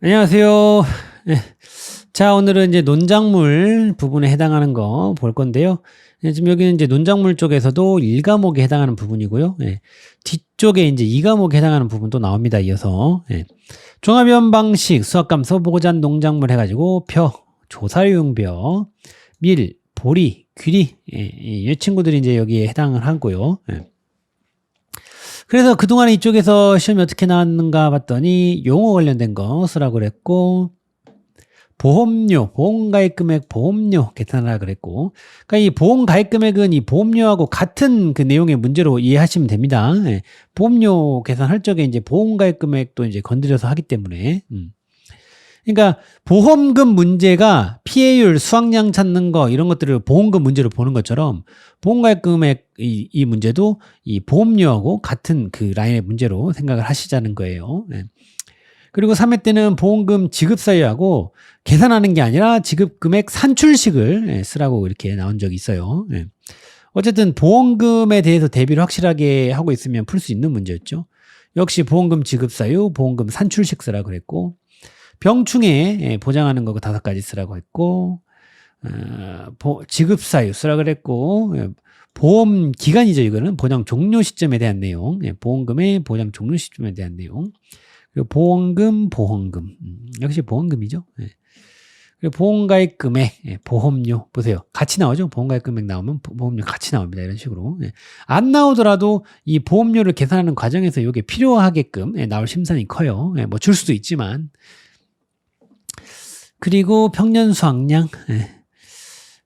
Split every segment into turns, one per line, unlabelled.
안녕하세요. 예. 자, 오늘은 이제 논작물 부분에 해당하는 거 볼 건데요. 예, 지금 여기는 이제 논작물 쪽에서도 1과목에 해당하는 부분이고요. 예. 뒤쪽에 이제 2과목에 해당하는 부분도 나옵니다. 이어서. 예. 종합이원 방식, 수학감서, 보고자 농작물 해가지고 벼, 조사유형벼, 밀, 보리, 귀리, 이 친구들이 이제 여기에 해당을 하고요. 예. 그래서 그동안 이쪽에서 시험이 어떻게 나왔는가 봤더니 용어 관련된 거 쓰라고 그랬고, 보험료, 보험가입금액 보험료 계산하라 그랬고, 그러니까 이 보험가입금액은 이 보험료하고 같은 그 내용의 문제로 이해하시면 됩니다. 예. 보험료 계산할 적에 이제 보험가입금액도 이제 건드려서 하기 때문에. 그러니까 보험금 문제가 피해율, 수확량 찾는 거 이런 것들을 보험금 문제로 보는 것처럼 보험가입금액 이 문제도 이 보험료하고 같은 그 라인의 문제로 생각을 하시자는 거예요. 네. 그리고 3회 때는 보험금 지급 사유하고 계산하는 게 아니라 지급 금액 산출식을 쓰라고 이렇게 나온 적이 있어요. 네. 어쨌든 보험금에 대해서 대비를 확실하게 하고 있으면 풀 수 있는 문제였죠. 역시 보험금 지급 사유, 보험금 산출식 쓰라고 그랬고, 병충해 보장하는 거 5가지 쓰라고 했고, 지급사유 쓰라고 그랬고, 보험 기간이죠. 이거는 보장 종료 시점에 대한 내용, 보험금의 보장 종료 시점에 대한 내용, 그리고 보험금, 역시 보험금이죠. 그리고 보험가입 금액, 보험료 보세요. 같이 나오죠. 보험가입 금액 나오면 보험료 같이 나옵니다. 이런 식으로. 안 나오더라도 이 보험료를 계산하는 과정에서 이게 필요하게끔 나올 심산이 커요. 뭐 줄 수도 있지만. 그리고 평년 수확량.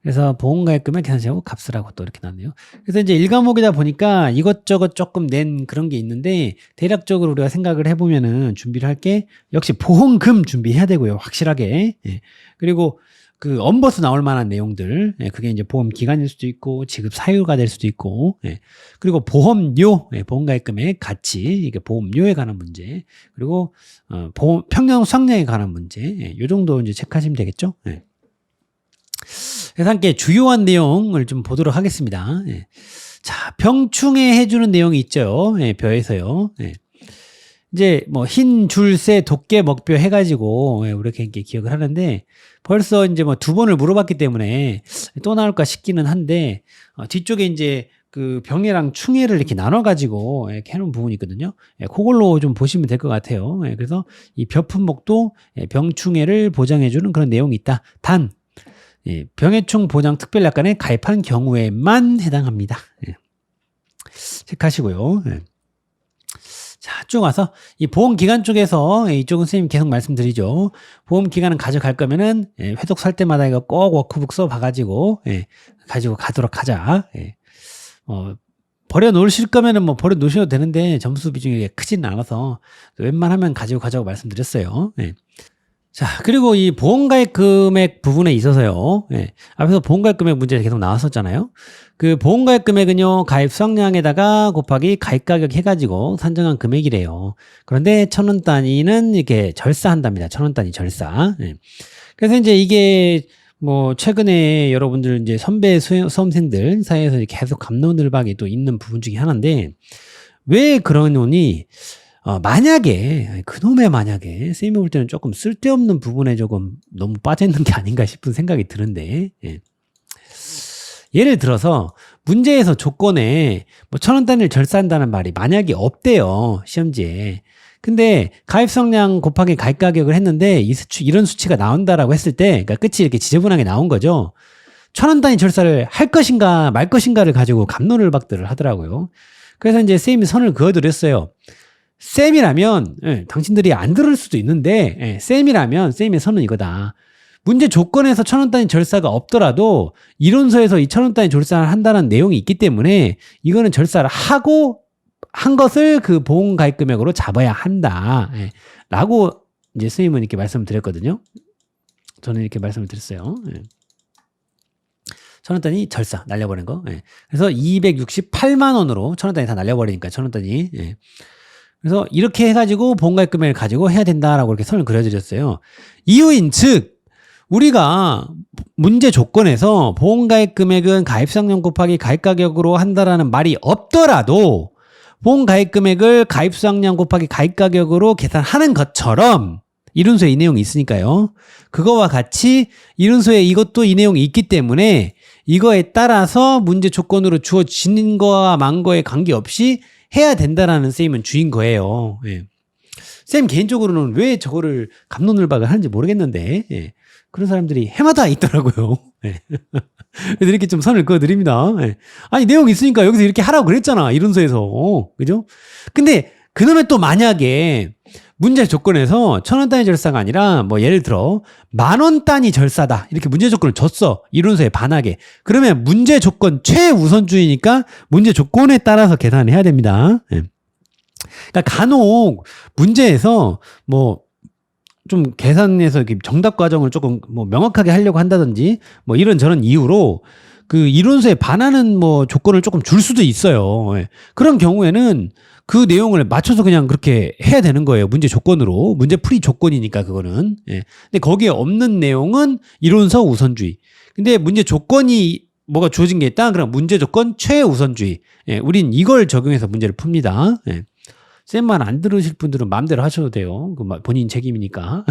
그래서 보험가입금액 계산하고 값을 하고 또 이렇게 나왔네요. 그래서 이제 1과목이다 보니까 이것저것 조금 낸 그런 게 있는데, 대략적으로 우리가 생각을 해보면은 준비를 할 게 역시 보험금 준비해야 되고요. 확실하게. 그리고 그 엄버스 나올 만한 내용들, 그게 이제 보험 기간일 수도 있고 지급 사유가 될 수도 있고, 그리고 보험료, 보험가입금액 같이 이게 보험료에 관한 문제, 그리고 보험 평년 수확량에 관한 문제, 요 정도 이제 체크하시면 되겠죠. 그래서 함께 주요한 내용을 좀 보도록 하겠습니다. 자, 병충해 해주는 내용이 있죠. 벼에서요. 이제 뭐 흰 줄새 도깨 먹벼 해가지고 우리가 이렇게 기억을 하는데, 벌써 이제 뭐 2번을 물어봤기 때문에 또 나올까 싶기는 한데, 뒤쪽에 이제 그 병해랑 충해를 이렇게 나눠가지고 이렇게 해놓은 부분이 있거든요. 그걸로 좀 보시면 될 것 같아요. 그래서 이 벼품목도 병충해를 보장해주는 그런 내용이 있다. 단 병해충 보장 특별약관에 가입한 경우에만 해당합니다. 체크하시고요. 자, 쭉 와서 이 보험기간 쪽에서 이쪽은 선생님 계속 말씀드리죠. 보험기간은 가져갈 거면은 회독 살 때마다 이거 꼭 워크북 써 봐가지고 가지고 가도록 하자. 버려 놓으실 거면은 뭐 버려 놓으셔도 되는데 점수 비중이 크지는 않아서 웬만하면 가지고 가자고 말씀드렸어요. 자, 그리고 이 보험가입 금액 부분에 있어서요. 앞에서 보험가입 금액 문제 계속 나왔었잖아요. 그 보험가입 금액은요, 가입 수확량에다가 곱하기 가입 가격 해가지고 산정한 금액이래요. 그런데 1,000원 단위는 이렇게 절사한답니다. 1,000원 단위 절사. 그래서 이제 이게 뭐 최근에 여러분들 이제 선배 수험생들 사이에서 계속 갑론을박이 또 있는 부분 중에 하나인데, 왜 그러노니? 만약에 선생님이 볼 때는 조금 쓸데없는 부분에 조금 너무 빠져있는 게 아닌가 싶은 생각이 드는데, 예를 들어서 문제에서 조건에 뭐 1,000원 단위를 절사한다는 말이 만약에 없대요, 시험지에. 근데 가입 수확량 곱하기 가입 가격을 했는데 이런 수치가 나온다라고 했을 때, 그러니까 끝이 이렇게 지저분하게 나온 거죠. 1,000원 단위 절사를 할 것인가 말 것인가를 가지고 갑론을박들을 하더라고요. 그래서 이제 쌤이 선을 그어드렸어요. 쌤이라면, 당신들이 안 들을 수도 있는데, 쌤이라면 쌤의 선은 이거다. 문제 조건에서 1,000원 단위 절사가 없더라도 이론서에서 이 1,000원 단위 절사를 한다는 내용이 있기 때문에 이거는 절사를 하고 한 것을 그 보험 가입 금액으로 잡아야 한다. 라고 이제 선생님은 이렇게 말씀을 드렸거든요. 저는 이렇게 말씀을 드렸어요. 1,000원 단위 절사 날려버린 거. 그래서 268만 원으로 1,000원 단위 다 날려버리니까 1,000원 단위. 그래서 이렇게 해가지고 보험가입 금액을 가지고 해야 된다라고 이렇게 선을 그려드렸어요. 이유인 즉, 우리가 문제 조건에서 보험가입 금액은 가입 수확량 곱하기 가입 가격으로 한다라는 말이 없더라도 보험가입 금액을 가입 수확량 곱하기 가입 가격으로 계산하는 것처럼 이론서에 이 내용이 있으니까요. 그거와 같이 이론서에 이것도 이 내용이 있기 때문에 이거에 따라서 문제 조건으로 주어지는 거와 만 거에 관계없이 해야 된다라는 쌤은 주인 거예요. 예. 쌤 개인적으로는 왜 저거를 갑론을박을 하는지 모르겠는데, 예. 그런 사람들이 해마다 있더라고요. 예. 그래서 이렇게 좀 선을 그어드립니다. 예. 아니, 내용 있으니까 여기서 이렇게 하라고 그랬잖아. 이론서에서. 그죠? 근데 그놈의 또 만약에 문제 조건에서 1,000원 단위 절사가 아니라 뭐 예를 들어 10,000원 단위 절사다. 이렇게 문제 조건을 줬어. 이론서에 반하게. 그러면 문제 조건 최우선주의니까 문제 조건에 따라서 계산을 해야 됩니다. 예. 그러니까 간혹 문제에서 뭐 좀 계산해서 정답 과정을 조금 뭐 명확하게 하려고 한다든지 뭐 이런저런 이유로 그 이론서에 반하는 뭐 조건을 조금 줄 수도 있어요. 예. 그런 경우에는 그 내용을 맞춰서 그냥 그렇게 해야 되는 거예요. 문제 조건으로. 문제 풀이 조건이니까 그거는. 예. 근데 거기에 없는 내용은 이론서 우선주의. 근데 문제 조건이 뭐가 주어진 게 있다? 그럼 문제 조건 최우선주의. 예. 우린 이걸 적용해서 문제를 풉니다. 예. 쌤 말 안 들으실 분들은 마음대로 하셔도 돼요. 그 본인 책임이니까.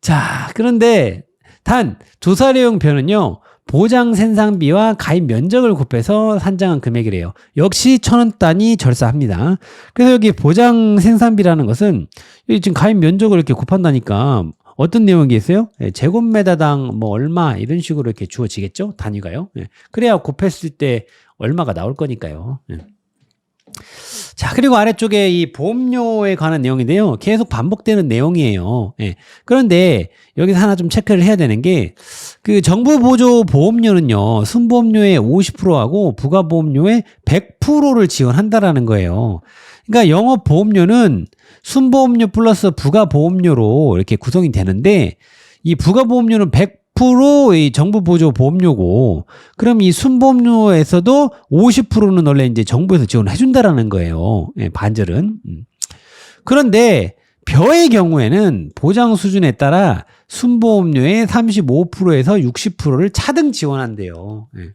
자, 그런데 단 조사 내용 표는요. 보장 생산비와 가입 면적을 곱해서 산정한 금액이래요. 역시 1,000원 단위 절사합니다. 그래서 여기 보장 생산비라는 것은 여기 지금 가입 면적을 이렇게 곱한다니까 어떤 내용이 있어요? 예, 제곱미터당 뭐 얼마 이런 식으로 이렇게 주어지겠죠? 단위가요. 예, 그래야 곱했을 때 얼마가 나올 거니까요. 예. 자, 그리고 아래쪽에 이 보험료에 관한 내용인데요. 계속 반복되는 내용이에요. 예. 그런데 여기서 하나 좀 체크를 해야 되는 게 그 정부 보조 보험료는요. 순보험료의 50%하고 부가보험료의 100%를 지원한다라는 거예요. 그러니까 영업보험료는 순보험료 플러스 부가보험료로 이렇게 구성이 되는데 이 부가보험료는 100%의 정부 보조 보험료고, 그럼 이 순보험료에서도 50%는 원래 이제 정부에서 지원을 해준다라는 거예요. 예, 반절은. 그런데 벼의 경우에는 보장 수준에 따라 순보험료의 35%에서 60%를 차등 지원한대요. 예.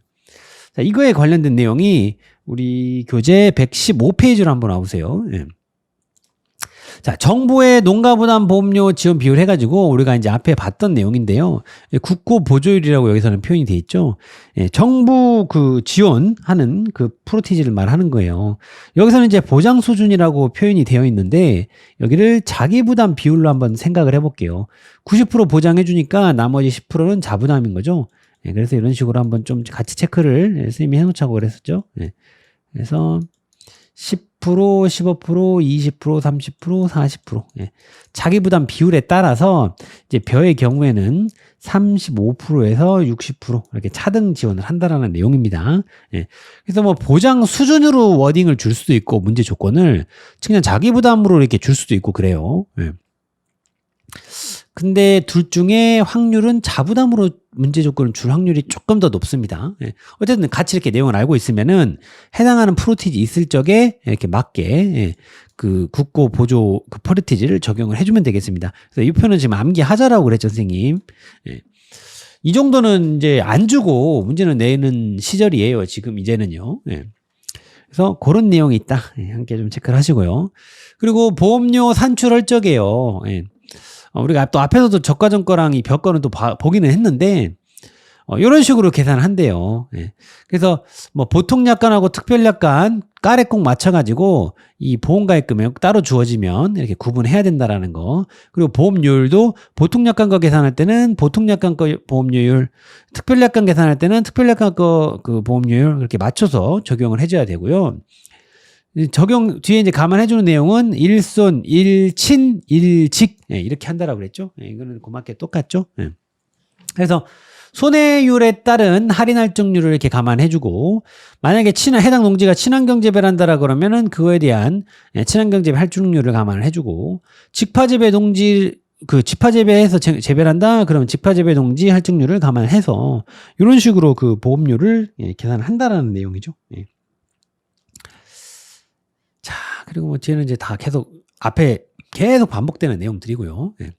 자, 이거에 관련된 내용이 우리 교재 115페이지로 한번 와보세요. 예. 자, 정부의 농가부담 보험료 지원 비율 해가지고 우리가 이제 앞에 봤던 내용인데요. 국고 보조율이라고 여기서는 표현이 돼 있죠. 예, 정부 그 지원하는 그 프로티지를 말하는 거예요. 여기서는 이제 보장 수준이라고 표현이 되어 있는데 여기를 자기 부담 비율로 한번 생각을 해볼게요. 90% 보장해 주니까 나머지 10%는 자부담인 거죠. 예, 그래서 이런 식으로 한번 좀 같이 체크를 선생님이 해놓자고 그랬었죠. 예, 그래서 10%, 15%, 20%, 30%, 40%. 예. 자기 부담 비율에 따라서 이제 벼의 경우에는 35%에서 60% 이렇게 차등 지원을 한다라는 내용입니다. 예. 그래서 뭐 보장 수준으로 워딩을 줄 수도 있고 문제 조건을 그냥 자기 부담으로 이렇게 줄 수도 있고 그래요. 예. 근데 둘 중에 확률은 자부담으로 문제 조건을 줄 확률이 조금 더 높습니다. 예. 어쨌든 같이 이렇게 내용을 알고 있으면은 해당하는 프로티지 있을 적에 이렇게 맞게 예. 그 국고 보조 그 프로티지를 적용을 해주면 되겠습니다. 그래서 이 표는 지금 암기하자라고 그랬죠, 선생님. 예. 이 정도는 이제 안 주고 문제는 내는 시절이에요. 지금 이제는요. 예. 그래서 그런 내용이 있다. 예. 함께 좀 체크를 하시고요. 그리고 보험료 산출할 적에요. 예. 우리가 또 앞에서도 저가 거랑 이 벼 거는 또 보기는 했는데, 이런 식으로 계산을 한대요. 예. 그래서 뭐 보통 약관하고 특별 약관 까레 꼭 맞춰가지고 이 보험가입 금액 따로 주어지면 이렇게 구분해야 된다라는 거. 그리고 보험료율도 보통 약관 거 계산할 때는 보통 약관 거 보험료율, 특별 약관 계산할 때는 특별 약관 거 그 보험료율 이렇게 맞춰서 적용을 해줘야 되고요. 적용 뒤에 이제 감안해주는 내용은 일손, 일친, 일직 예, 이렇게 한다라고 그랬죠. 예, 이거는 고맙게 똑같죠. 예. 그래서 손해율에 따른 할인 할증률을 이렇게 감안해주고 만약에 해당 농지가 친환경재배를 그러면은 그거에 대한 예, 친환경재배 할증률을 감안을 해주고 직파재배 농지 그 직파재배해서 재배를 한다 그러면 직파재배 농지 할증률을 감안해서 이런 식으로 그 보험료를 예, 계산을 한다라는 내용이죠. 예. 자, 그리고 뭐 뒤에는 이제 다 계속 앞에 계속 반복되는 내용들이고요. 예.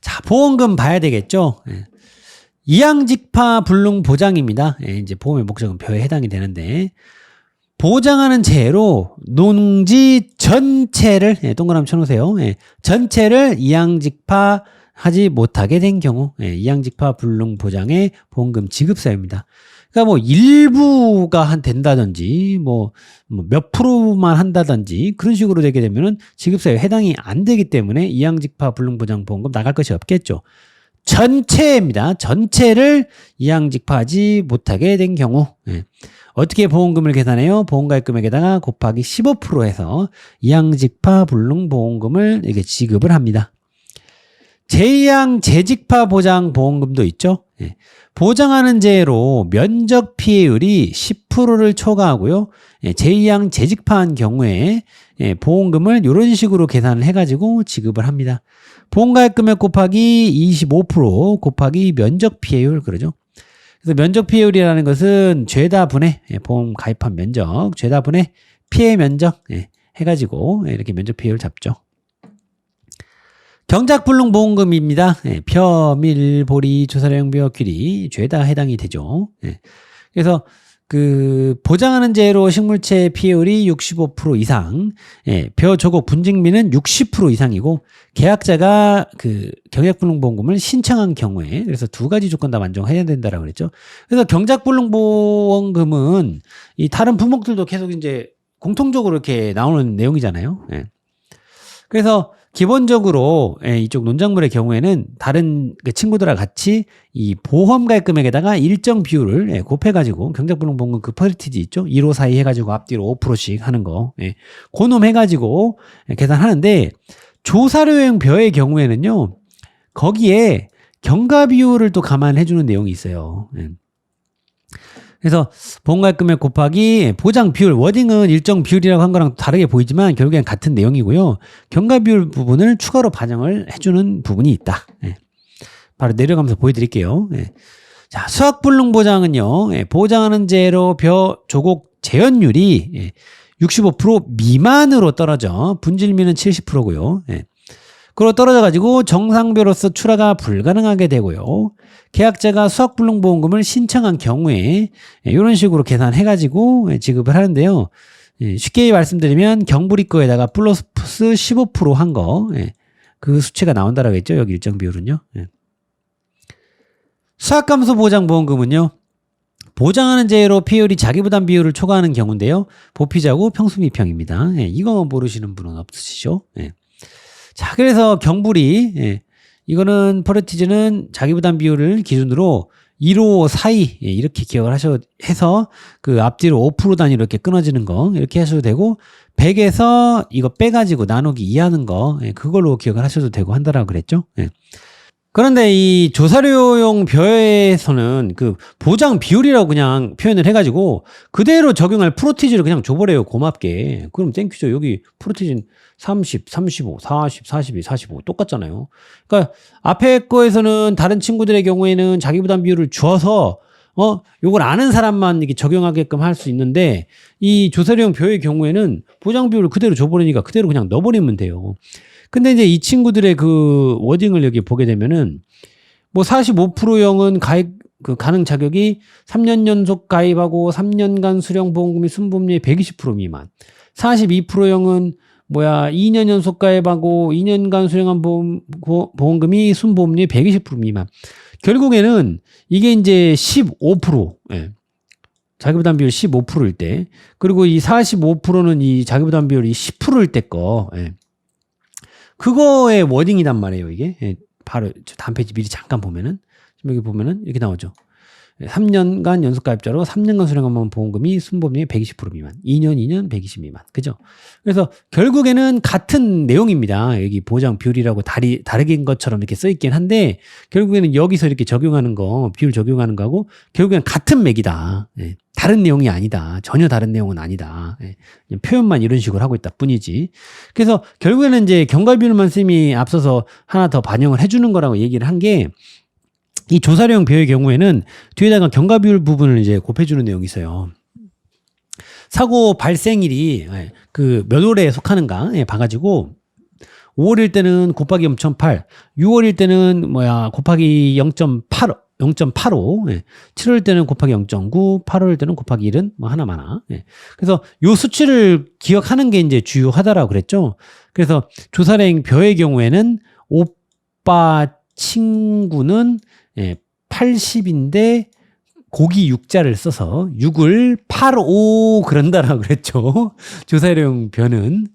자, 보험금 봐야 되겠죠. 예. 이양직파 불능 보장입니다. 예, 이제 보험의 목적은 벼에 해당이 되는데 보장하는 재해로 농지 전체를 동그라미 쳐놓으세요. 전체를 이양직파하지 못하게 된 경우 이양직파 불능 보장의 보험금 지급 사유입니다. 그러니까 뭐 일부가 된다든지 뭐 몇 프로만 한다든지 그런 식으로 되게 되면은 지급 사유에 해당이 안 되기 때문에 이양직파 불능 보장 보험금 나갈 것이 없겠죠. 전체입니다. 전체를 이양직파하지 못하게 된 경우 어떻게 보험금을 계산해요? 보험가입 금액에다가 곱하기 15% 해서 이양직파 불능 보험금을 이렇게 지급을 합니다. 재이양 재직파 보장 보험금도 있죠. 보장하는 재해로 면적 피해율이 10%를 초과하고요. 재이양 재직파한 경우에 보험금을 이런 식으로 계산을 해가지고 지급을 합니다. 보험가입 금액 곱하기 25% 곱하기 면적 피해율 그러죠. 그래서 면적 피해율이라는 것은 죄다 분의 보험 가입한 면적, 죄다 분의 피해 면적 해가지고 이렇게 면적 피해율 잡죠. 경작불능보험금입니다. 표, 밀, 보리, 조사령, 벼, 귀리 죄다 해당이 되죠. 그래서 그 보장하는 재해로 식물체 피해율이 65% 이상, 벼, 조곡, 분쟁비는 60% 이상이고 계약자가 그 경작불능보험금을 신청한 경우에 그래서 두 가지 조건 다 만족해야 된다라고 그랬죠. 그래서 경작불능보험금은 이 다른 품목들도 계속 이제 공통적으로 이렇게 나오는 내용이잖아요. 그래서 기본적으로 이쪽 논작물의 경우에는 다른 그 친구들과 같이 이 보험가입 금액에다가 일정 비율을 곱해가지고 경작불능보험금 그 퍼센티지 있죠? 1호 사이 해가지고 앞뒤로 5%씩 하는 거 그놈 해가지고 계산하는데 조사료형 벼의 경우에는요 거기에 경과 비율을 또 감안해주는 내용이 있어요. 그래서 보험가입 금액 곱하기 보장 비율, 워딩은 일정 비율이라고 한 거랑 다르게 보이지만 결국엔 같은 내용이고요. 경과 비율 부분을 추가로 반영을 해주는 부분이 있다. 바로 내려가면서 보여드릴게요. 자, 수확불능보장은요. 보장하는 재로 벼, 조곡, 재현율이 65% 미만으로 떨어져 분질미는 70%고요. 그로 떨어져가지고 정상벼로서 출하가 불가능하게 되고요. 계약자가 수확불능보험금을 신청한 경우에 이런 식으로 계산해가지고 지급을 하는데요. 쉽게 말씀드리면 경불입거에다가 플러스 15% 한 거, 그 수치가 나온다라고 했죠. 여기 일정 비율은요. 수확감소보장보험금은요. 보장하는 재해로 피해율이 자기부담 비율을 초과하는 경우인데요. 보피자고 평수미평입니다. 이거 모르시는 분은 없으시죠? 자, 그래서 경불이 이거는 퍼센티지는 자기부담 비율을 기준으로 1호 사이 이렇게 기억을 해서 그 앞뒤로 5% 단위로 이렇게 끊어지는 거 이렇게 하셔도 되고 100에서 이거 빼가지고 나누기 2하는 거 그걸로 기억을 하셔도 되고 한다라고 그랬죠. 그런데 이 조사료용 벼에서는 그 보장 비율이라고 그냥 표현을 해가지고 그대로 적용할 프로티지를 그냥 줘버려요. 고맙게. 그럼 땡큐죠. 여기 프로티진 30, 35, 40, 42, 45 똑같잖아요. 그러니까 앞에 거에서는 다른 친구들의 경우에는 자기부담 비율을 줘서 요걸 아는 사람만 이렇게 적용하게끔 할 수 있는데 이 조사료용 벼의 경우에는 보장 비율을 그대로 줘버리니까 그대로 그냥 넣어버리면 돼요. 근데 이제 이 친구들의 그 워딩을 여기 보게 되면은 뭐 45%형은 가입 그 가능 자격이 3년 연속 가입하고 3년간 수령 보험금이 순보험료의 120% 미만. 42%형은 2년 연속 가입하고 2년간 수령한 보험금이 순보험료의 120% 미만. 결국에는 이게 이제 15%. 자기부담 비율 15%일 때. 그리고 이 45%는 이 자기부담 비율이 10%일 때 거. 그거의 워딩이란 말이에요, 이게. 바로 다음 페이지 미리 잠깐 보면은, 여기 보면은 이렇게 나오죠. 3년간 연속가입자로 3년간 수령한 보험금이 순보험료의 120% 미만, 2년 120 미만. 그죠? 그래서 결국에는 같은 내용입니다. 여기 보장 비율이라고 다르긴 것처럼 이렇게 써있긴 한데, 결국에는 여기서 이렇게 적용하는 거, 비율 적용하는 거하고, 결국에는 같은 맥이다. 다른 내용이 아니다. 전혀 다른 내용은 아니다. 그냥 표현만 이런 식으로 하고 있다 뿐이지. 그래서 결국에는 이제 경과비율만 쌤이 앞서서 하나 더 반영을 해주는 거라고 얘기를 한 게, 이 조사료용 벼의 경우에는 뒤에다가 경과비율 부분을 이제 곱해주는 내용이 있어요. 사고 발생일이 그 몇 월에 속하는가 봐가지고 5월일 때는 곱하기 0.8, 6월일 때는 곱하기 0.8, 0.85, 예. 7월 때는 곱하기 0.9, 8월 때는 곱하기 1은 뭐 하나마나. 예. 그래서 요 수치를 기억하는 게 이제 주요하다라고 그랬죠. 그래서 조사령 벼의 경우에는 오빠 친구는 80인데 고기 6자를 써서 6을 85 그런다라고 그랬죠. 조사령 벼는.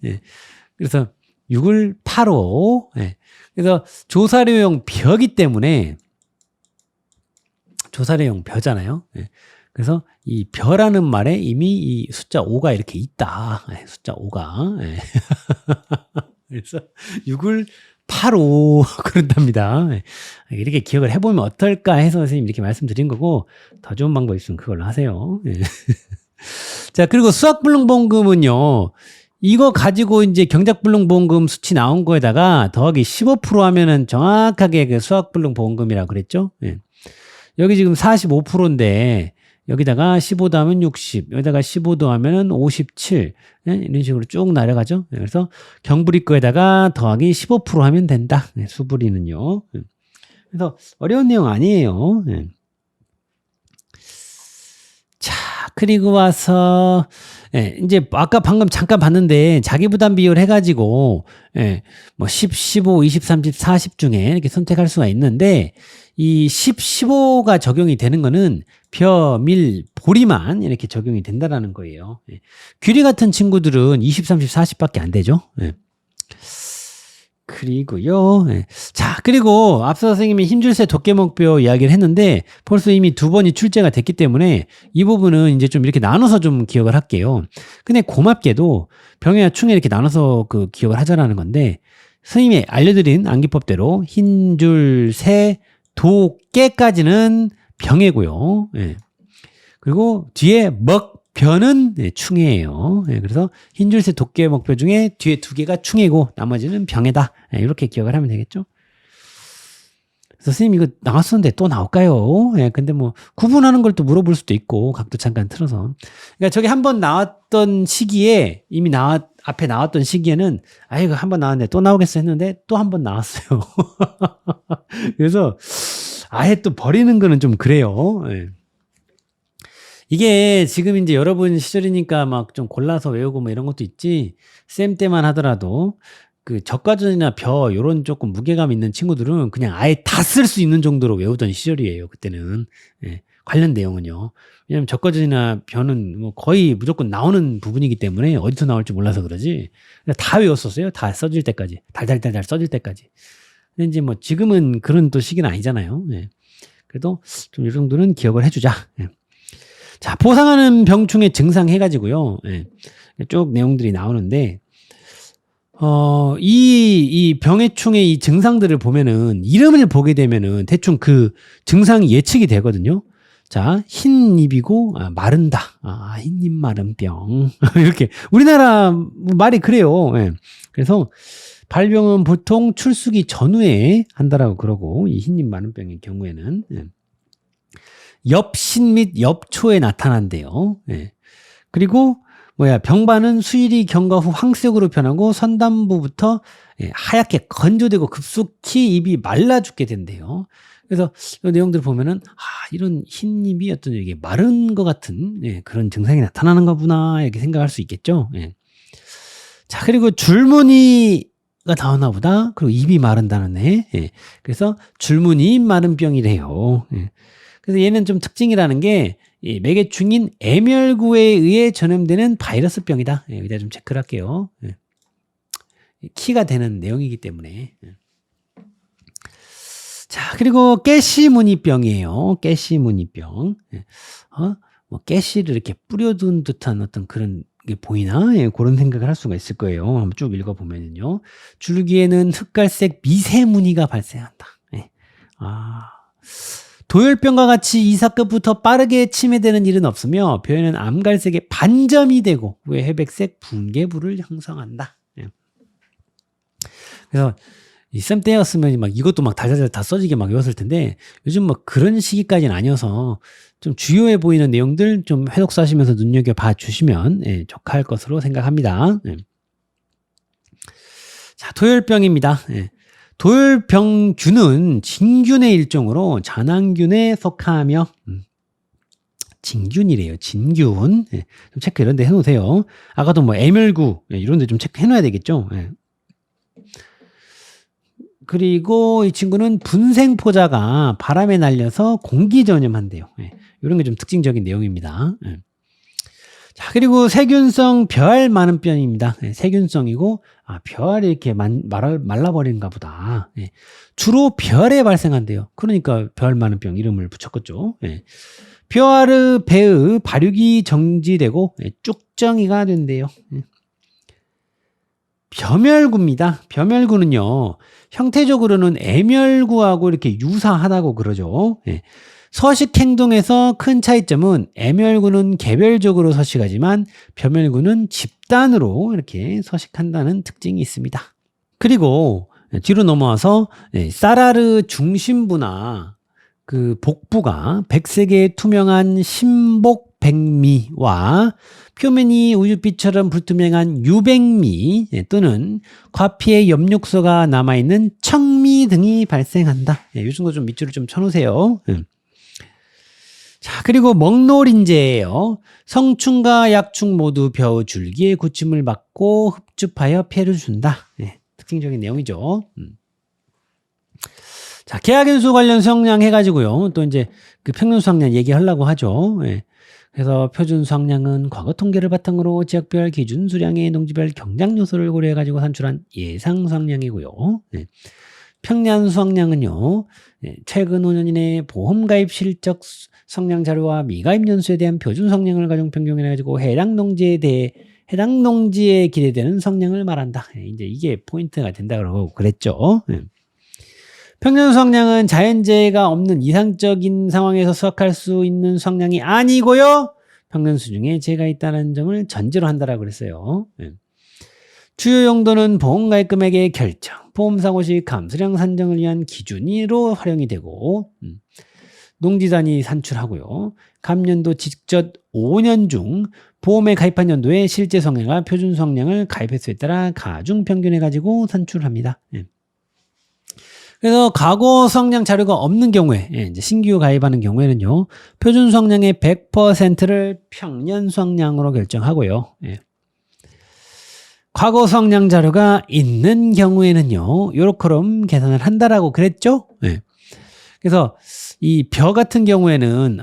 그래서 6을 85. 그래서 조사료용 벼기 때문에 조사료용 벼잖아요. 그래서 이 벼라는 말에 이미 이 숫자 5가 이렇게 있다. 숫자 5가. 그래서 6을 85 그런답니다. 이렇게 기억을 해보면 어떨까 해서 선생님 이렇게 말씀드린 거고, 더 좋은 방법 있으면 그걸로 하세요. 자, 그리고 수학불능보험금은요, 이거 가지고 이제 경작불능보험금 수치 나온 거에다가 더하기 15% 하면은 정확하게 그 수학불능보험금이라고 그랬죠. 여기 지금 45%인데 여기다가 15 더하면 60, 여기다가 15 더하면 57, 이런 식으로 쭉 내려가죠. 그래서 경불이 거에다가 더하기 15% 하면 된다. 수불이는요. 그래서 어려운 내용 아니에요. 자, 그리고 와서 이제 아까 방금 잠깐 봤는데 자기부담 비율 해가지고 뭐 10, 15, 20, 30, 40 중에 이렇게 선택할 수가 있는데, 이 10, 15가 적용이 되는 거는 벼, 밀, 보리만 이렇게 적용이 된다라는 거예요. 귀리 같은 친구들은 20, 30, 40밖에 안 되죠. 그리고요. 자, 그리고 앞서 선생님이 힘줄세 도깨목뼈 이야기를 했는데 벌써 이미 2번이 출제가 됐기 때문에 이 부분은 이제 좀 이렇게 나눠서 좀 기억을 할게요. 근데 고맙게도 병해와 충에 이렇게 나눠서 그 기억을 하자라는 건데, 선생님이 알려드린 암기법대로 힘줄세 도깨까지는 병해고요. 그리고 뒤에 먹벼는 충해예요. 그래서 흰줄새 도깨 먹벼 중에 뒤에 2개가 충해고 나머지는 병해다. 이렇게 기억을 하면 되겠죠. 그래서 선생님 이거 나왔었는데 또 나올까요? 근데 뭐 구분하는 걸 또 물어볼 수도 있고 각도 잠깐 틀어서. 그러니까 저기 한번 나왔던 시기에 이미 앞에 나왔던 시기에는 이거 한번 나왔는데 또 나오겠어 했는데 또 한 번 나왔어요. 그래서 아예 또 버리는 거는 좀 그래요. 이게 지금 이제 여러분 시절이니까 막 좀 골라서 외우고 뭐 이런 것도 있지, 쌤 때만 하더라도 그 적과전이나 벼 요런 조금 무게감 있는 친구들은 그냥 아예 다 쓸 수 있는 정도로 외우던 시절이에요. 그때는. 관련 내용은요. 왜냐면 적과전이나 벼는 뭐 거의 무조건 나오는 부분이기 때문에 어디서 나올지 몰라서 그러지 다 외웠었어요. 다 써질 때까지. 달달달달 써질 때까지. 근데 이제 뭐 지금은 그런 또 시기는 아니잖아요. 그래도 좀 이 정도는 기억을 해주자. 자, 보상하는 병충의 증상 해가지고요. 쭉 내용들이 나오는데, 이 병해충의 이 증상들을 보면은, 이름을 보게 되면은 대충 그 증상이 예측이 되거든요. 자, 흰입이고, 마른다. 흰입 마른 병. 이렇게. 우리나라 말이 그래요. 그래서, 발병은 보통 출수기 전후에 한다라고 그러고, 이 흰입 마른 병의 경우에는. 엽신 및 엽초에 나타난대요. 그리고 병반은 수일이 경과 후 황색으로 변하고 선담부부터 하얗게 건조되고 급속히 입이 말라 죽게 된대요. 그래서 이 내용들을 보면은 이런 흰 입이 어떤 이게 마른 것 같은 그런 증상이 나타나는 거구나 이렇게 생각할 수 있겠죠. 자, 그리고 줄무늬가 나오나 보다. 그리고 입이 마른다는 애. 그래서 줄무늬 마른 병이래요. 그래서 얘는 좀 특징이라는 게 매개충인 애멸구에 의해 전염되는 바이러스병이다. 여기다 좀 체크를 할게요. 키가 되는 내용이기 때문에. 자, 그리고 깨시무늬병이에요. 깨시무늬병. 뭐 깨시를 이렇게 뿌려둔 듯한 어떤 그런 게 보이나? 그런 생각을 할 수가 있을 거예요. 한번 쭉 읽어보면요. 줄기에는 흑갈색 미세무늬가 발생한다. 도열병과 같이 이사급부터 빠르게 침해되는 일은 없으며 벼에는 암갈색의 반점이 되고 후에 회백색 붕괴부를 형성한다. 그래서 이 쌤 때였으면 막 이것도 막 달달달 다 써지게 막 외웠을 텐데 요즘 뭐 그런 시기까지는 아니어서 좀 주요해 보이는 내용들 좀 회독사하시면서 눈여겨봐 주시면 적할 것으로 생각합니다. 자, 도열병입니다. 돌병균은 진균의 일종으로 잔황균에 속하며 진균이래요. 진균. 예, 좀 체크 이런 데 해놓으세요. 아까도 뭐 애멸구 이런 데 좀 체크해놔야 되겠죠. 예. 그리고 이 친구는 분생포자가 바람에 날려서 공기 전염한대요. 예, 이런 게 좀 특징적인 내용입니다. 예. 자, 그리고 세균성 벼알 많은 병입니다. 예, 세균성이고, 벼알이 이렇게 말라버린가 보다. 예, 주로 벼알에 발생한대요. 그러니까 벼알 많은 병 이름을 붙였겠죠. 예. 벼알의 배의 발육이 정지되고 쭉정이가 된대요. 벼멸구입니다. 벼멸구는요, 형태적으로는 애멸구하고 이렇게 유사하다고 그러죠. 서식 행동에서 큰 차이점은 애멸구는 개별적으로 서식하지만 벼멸구는 집단으로 이렇게 서식한다는 특징이 있습니다. 그리고 뒤로 넘어와서 쌀알의 중심부나 그 복부가 백색의 투명한 심복백미와 표면이 우유빛처럼 불투명한 유백미 또는 과피의 엽육소가 남아있는 청미 등이 발생한다. 이 정도 좀 밑줄을 좀 쳐놓으세요. 자, 그리고 먹노린재예요. 성충과 약충 모두 벼 줄기의 구침을 막고 흡줍하여 피해를 준다. 특징적인 내용이죠. 자, 계약인수 관련 수확량 해가지고요. 또 이제 그 평균 수확량 얘기하려고 하죠. 그래서 표준 수확량은 과거 통계를 바탕으로 지역별 기준 수량의 농지별 경작 요소를 고려해가지고 산출한 예상 수확량이고요. 평년 수확량은요, 최근 5년 이내 보험 가입 실적 수확량 자료와 미가입 연수에 대한 표준 수확량을 가중 변경해가지고 해당 농지에 기대되는 수확량을 말한다. 이제 이게 포인트가 된다고 그랬죠. 평년 수확량은 자연재해가 없는 이상적인 상황에서 수확할 수 있는 수확량이 아니고요. 평년 수중에 재해가 있다는 점을 전제로 한다라고 그랬어요. 주요 용도는 보험가입 금액의 결정, 보험사고 시 감수량 산정을 위한 기준으로 활용이 되고, 농지단위 산출하고요. 감년도 직접 5년 중 보험에 가입한 연도에 실제 수확량과 표준 수확량을 가입 횟수에 따라 가중 평균해가지고 산출합니다. 그래서 과거 수확량 자료가 없는 경우에, 이제 신규 가입하는 경우에는요, 표준 수확량의 100%를 평년 수확량으로 결정하고요. 과거 수확량 자료가 있는 경우에는요, 요렇게럼 계산을 한다라고 그랬죠? 그래서 이 벼 같은 경우에는,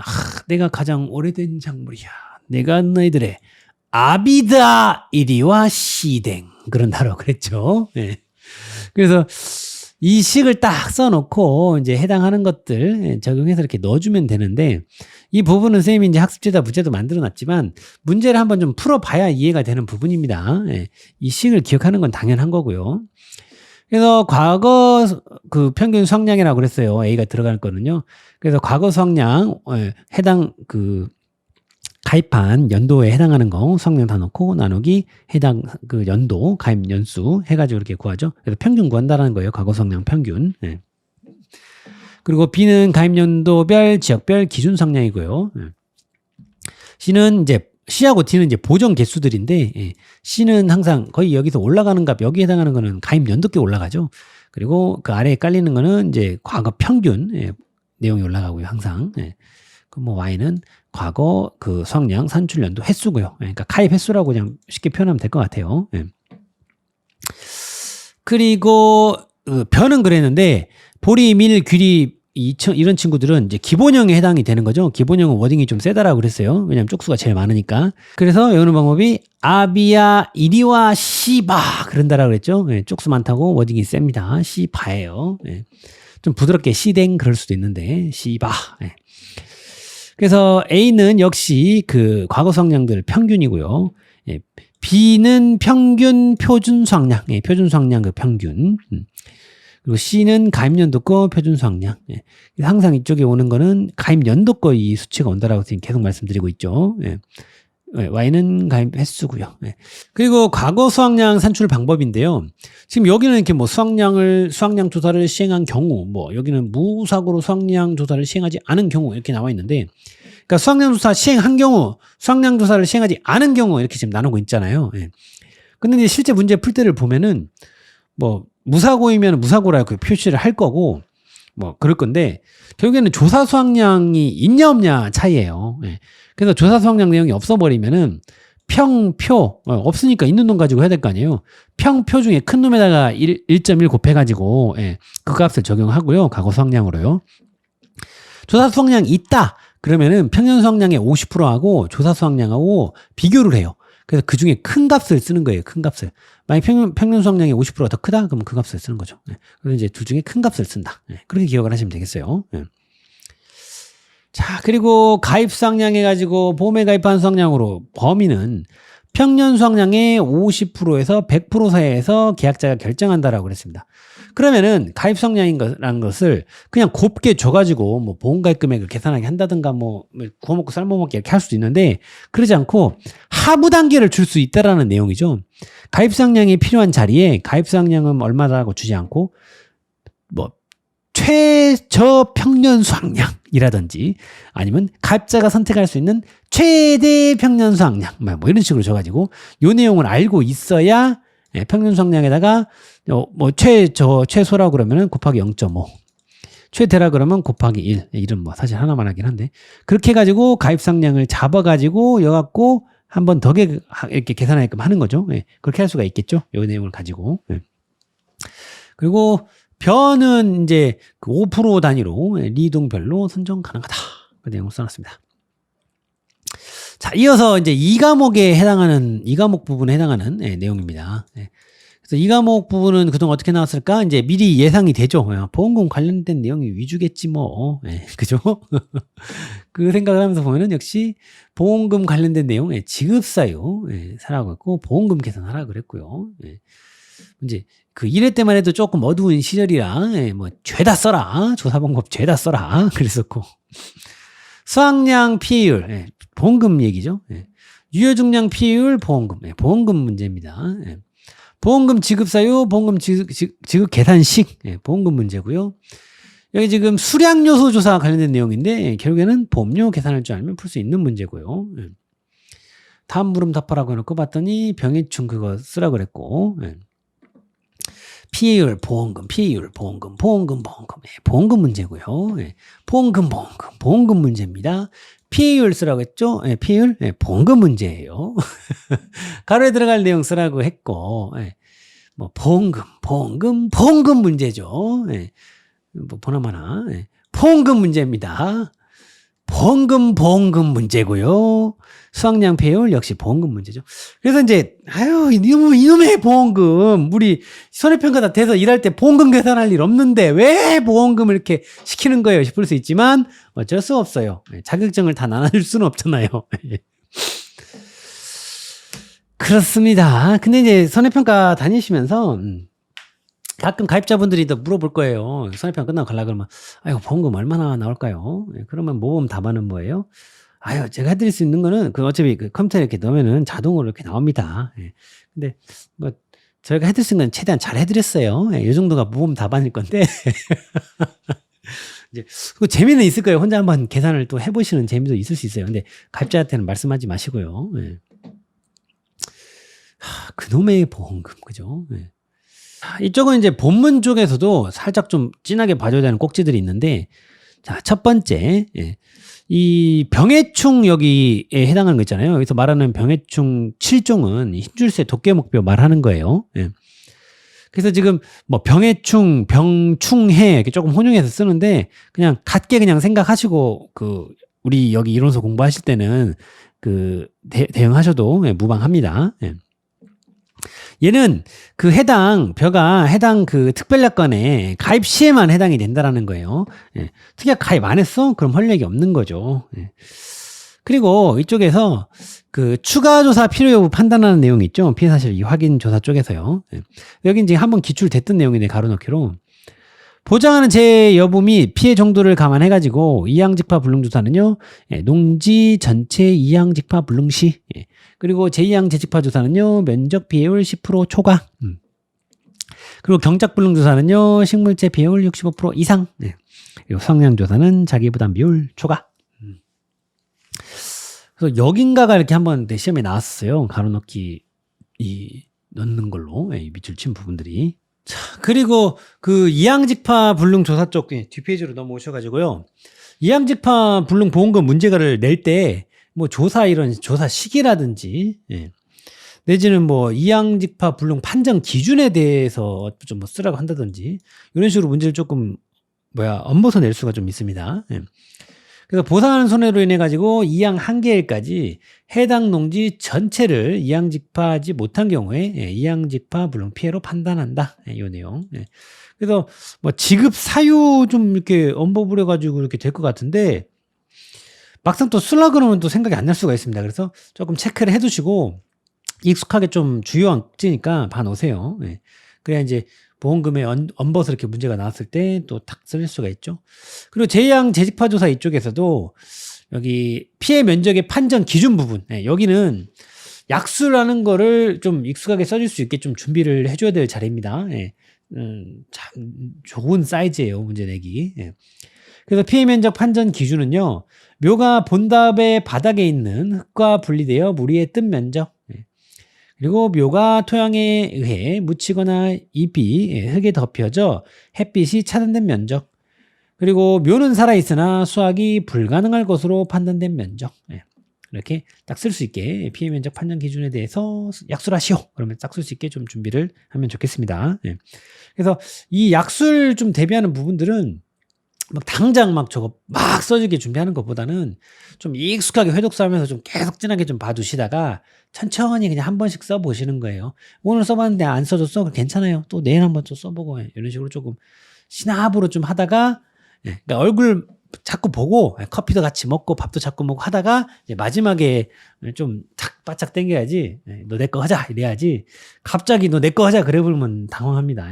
내가 가장 오래된 작물이야. 내가 너희들의 아비다 이리와 시댕. 그런다라고 그랬죠? 그래서 이 식을 딱 써놓고 이제 해당하는 것들 적용해서 이렇게 넣어주면 되는데, 이 부분은 선생님이 이제 학습지다 문제도 만들어 놨지만 문제를 한번 좀 풀어봐야 이해가 되는 부분입니다. 이 식을 기억하는 건 당연한 거고요. 그래서 과거 그 평균 수확량이라고 그랬어요. A가 들어갈 거는요. 그래서 과거 수확량 해당 그 가입한 연도에 해당하는 거 수확량 다 넣고 나누기 해당 그 연도 가입 연수 해가지고 이렇게 구하죠. 그래서 평균 구한다는 거예요. 과거 수확량 평균. 그리고 B는 가입 연도별 지역별 기준 수확량이고요. C는 이제 C하고 D는 이제 보정 개수들인데, C는 항상 거의 여기서 올라가는 값, 여기 해당하는 거는 가입 연도께 올라가죠. 그리고 그 아래에 깔리는 거는 이제 과거 평균 내용이 올라가고요. 항상. 그 뭐 Y는 과거 그 수확량 산출 연도 횟수고요. 그러니까 가입 횟수라고 그냥 쉽게 표현하면 될 것 같아요. 그리고 벼는 그랬는데 보리, 밀, 귀리 이런 친구들은 이제 기본형에 해당이 되는 거죠. 기본형은 워딩이 좀 세다라고 그랬어요. 왜냐면 쪽수가 제일 많으니까. 그래서 외우는 방법이 아비야 이리와 시바 그런다라고 그랬죠. 쪽수 많다고 워딩이 셉니다. 시바예요. 좀 부드럽게 시댕 그럴 수도 있는데 시바. 그래서 A는 역시 그 과거 수확량들 평균이고요. B는 평균 표준 수확량, 표준 수확량 그 평균. 그리고 C는 가입 연도 거 표준 수확량. 항상 이쪽에 오는 거는 가입 연도 거 이 수치가 온다라고 지금 계속 말씀드리고 있죠. Y는 가입 횟수고요. 그리고 과거 수확량 산출 방법인데요. 지금 여기는 이렇게 뭐 수확량 조사를 시행한 경우, 뭐 여기는 무사고로 수확량 조사를 시행하지 않은 경우 이렇게 나와 있는데, 그러니까 수확량 조사 시행한 경우, 수확량 조사를 시행하지 않은 경우 이렇게 지금 나누고 있잖아요. 근데 이제 실제 문제 풀 때를 보면은 뭐 무사고이면 무사고라고 그 표시를 할 거고, 뭐, 그럴 건데, 결국에는 조사 수확량이 있냐 없냐 차이예요. 예. 그래서 조사 수확량 내용이 없어버리면은 평표, 없으니까 있는 놈 가지고 해야 될 거 아니에요. 평표 중에 큰 놈에다가 1.1 곱해가지고, 예, 그 값을 적용하고요. 과거 수확량으로요. 조사 수확량이 있다. 그러면은 평년 수확량의 50%하고 조사 수확량하고 비교를 해요. 그래서 그 중에 큰 값을 쓰는 거예요. 큰 값을. 만약 평년 수확량이 50%가 더 크다? 그러면 그 값을 쓰는 거죠. 예. 그래서 이제 둘 중에 큰 값을 쓴다. 예. 그렇게 기억을 하시면 되겠어요. 예. 자, 그리고 가입 수확량 해가지고 보험에 가입한 수확량으로 범위는 평년 수확량의 50%에서 100% 사이에서 계약자가 결정한다라고 그랬습니다. 그러면은 가입 수확량이라는 것을 그냥 곱게 줘가지고 뭐 보험 가입 금액을 계산하게 한다든가 뭐 구워 먹고 삶아 먹기 이렇게 할 수도 있는데 그러지 않고 하부 단계를 줄 수 있다라는 내용이죠. 가입 수확량이 필요한 자리에 가입 수확량은 얼마라고 주지 않고 뭐 최저 평년 수확량이라든지 아니면 가입자가 선택할 수 있는 최대 평년 수확량 뭐 이런 식으로 줘가지고 요 내용을 알고 있어야 평년 수확량에다가 뭐 최소라고 그러면은 곱하기 0.5 최대라 그러면 곱하기 1 이런 뭐 사실 하나만 하긴 한데 그렇게 해가지고 가입 수확량을 잡아가지고 여갖고 한 번 더 이렇게 계산하게끔 하는 거죠. 예, 그렇게 할 수가 있겠죠. 요 내용을 가지고. 예. 그리고 변은 이제 그 5% 단위로 리동별로 선정 가능하다. 그 내용을 써놨습니다. 자, 이어서 이제 2과목 부분에 해당하는 내용입니다. 그래서 2과목 부분은 그동안 어떻게 나왔을까? 이제 미리 예상이 되죠. 보험금 관련된 내용이 위주겠지 뭐. 그죠? 그 생각을 하면서 보면은 역시 보험금 관련된 내용, 지급사유 사라고 했고 보험금 계산하라 그랬고요. 이제 그 1회 때만 해도 조금 어두운 시절이라 뭐 죄다 써라. 조사본급 죄다 써라. 그랬었고 수확량 피해율 보험금 얘기죠. 유효중량 피해율 보험금 보험금 문제입니다. 보험금 지급사유 보험금 지급 계산식 보험금 문제고요. 여기 지금 수량요소 조사와 관련된 내용인데 결국에는 보험료 계산할 줄 알면 풀 수 있는 문제고요. 다음 물음 답하라고 해놓고 봤더니 병해충 그거 쓰라고 그랬고 피해율 보험금 피해율 보험금 보험금 문제고요. 보험금 문제입니다. 피해율 쓰라고 했죠. 피해율 보험금 문제예요. 가로에 들어갈 내용 쓰라고 했고 뭐 보험금 문제죠. 뭐 보나마나 보험금 문제입니다. 보험금 문제고요. 수확량 폐율 역시 보험금 문제죠. 그래서 이제 이놈의 보험금 우리 손해평가 다 돼서 일할 때 보험금 계산할 일 없는데 왜 보험금을 이렇게 시키는 거예요 싶을 수 있지만 어쩔 수 없어요. 자격증을 다 나눠줄 수는 없잖아요. 그렇습니다. 근데 이제 손해평가 다니시면서 가끔 가입자분들이 더 물어볼 거예요. 손해평가 끝나고 가려고 그러면 아이고 보험금 얼마나 나올까요? 그러면 모범 답안은 뭐예요? 제가 해드릴 수 있는 거는 그 어차피 그 컴퓨터에 이렇게 넣으면은 자동으로 이렇게 나옵니다. 근데 뭐 저희가 해드릴 수 있는 건 최대한 잘 해드렸어요. 이 정도가 모범 답안일 건데 이제 그 재미는 있을 거예요. 혼자 한번 계산을 또 해보시는 재미도 있을 수 있어요. 근데 가입자한테는 말씀하지 마시고요. 그놈의 보험금 그죠? 이쪽은 이제 본문 쪽에서도 살짝 좀 진하게 봐줘야 되는 꼭지들이 있는데, 자, 첫 번째, 이 병해충 여기에 해당하는 거 있잖아요. 여기서 말하는 병해충 7종은 힘줄세 도깨목표 말하는 거예요. 그래서 지금 뭐 병해충, 병충해 이렇게 조금 혼용해서 쓰는데 그냥 같게 그냥 생각하시고 그 우리 여기 이론서 공부하실 때는 그 대응하셔도 무방합니다. 얘는 그 해당 그 특별약관에 가입 시에만 해당이 된다라는 거예요. 특약 가입 안 했어? 그럼 헐렉이 없는 거죠. 그리고 이쪽에서 그 추가 조사 필요 여부 판단하는 내용이 있죠. 피해 사실 확인 조사 쪽에서요. 여기 이제 한번 기출됐던 내용이네 가로넣기로. 보장하는 재해 여부 및 피해 정도를 감안해가지고 이항직파 불능조사는요, 농지 전체 이항직파 불능 시, 그리고 제2항 재직파 조사는요, 면적 피해율 10% 초과, 그리고 경작 불능조사는요, 식물체 피해율 65% 이상, 그리고 수확량 조사는 자기부담 비율 초과. 그래서 여긴가가 이렇게 한번 시험에 나왔어요. 가로넣기 넣는 걸로 밑줄 친 부분들이. 그리고 그 이양직파 불능 조사 쪽 뒷페이지로 넘어오셔 가지고요. 이양직파 불능 보험금 문제가를 낼 때 뭐 조사 이런 조사 시기라든지 내지는 뭐 이양직파 불능 판정 기준에 대해서 좀 뭐 쓰라고 한다든지 이런 식으로 문제를 조금 엄버서 낼 수가 좀 있습니다. 그래서 보상하는 손해로 인해 가지고 이양 한계일까지 해당 농지 전체를 이양직파하지 못한 경우에 이양직파 불능 피해로 판단한다. 이 내용. 그래서 뭐 지급 사유 좀 이렇게 엄버부려 가지고 이렇게 될 것 같은데 막상 또 쓰려 그러면 또 생각이 안 날 수가 있습니다. 그래서 조금 체크를 해두시고 익숙하게 좀 주요한 찌니까 봐놓으세요. 그래야 이제 보험금에 엄버서 이렇게 문제가 나왔을 때 또 탁 쓸 수가 있죠. 그리고 제2양 재직파 조사 이쪽에서도 여기 피해 면적의 판정 기준 부분, 여기는 약수라는 거를 좀 익숙하게 써줄 수 있게 좀 준비를 해줘야 될 자리입니다. 참 좋은 사이즈예요, 문제 내기. 그래서 피해 면적 판정 기준은요, 묘가 본답의 바닥에 있는 흙과 분리되어 무리에 뜬 면적, 그리고 묘가 토양에 의해 묻히거나 잎이 흙에 덮여져 햇빛이 차단된 면적, 그리고 묘는 살아있으나 수확이 불가능할 것으로 판단된 면적, 이렇게 딱 쓸 수 있게 피해 면적 판정 기준에 대해서 약술하시오 그러면 딱 쓸 수 있게 좀 준비를 하면 좋겠습니다. 그래서 이 약술 좀 대비하는 부분들은 막 당장 막 저거 막 써주게 준비하는 것보다는 좀 익숙하게 회독사하면서 좀 계속 진하게 좀 봐두시다가 천천히 그냥 한 번씩 써보시는 거예요. 오늘 써봤는데 안 써줬어? 그럼 괜찮아요. 또 내일 한번 또 써보고 이런 식으로 조금 시나브로 좀 하다가 그러니까 얼굴 자꾸 보고 커피도 같이 먹고 밥도 자꾸 먹고 하다가 이제 마지막에 좀 탁 바짝 당겨야지. 너 내 거 하자 이래야지. 갑자기 너 내 거 하자 그래 보면 당황합니다.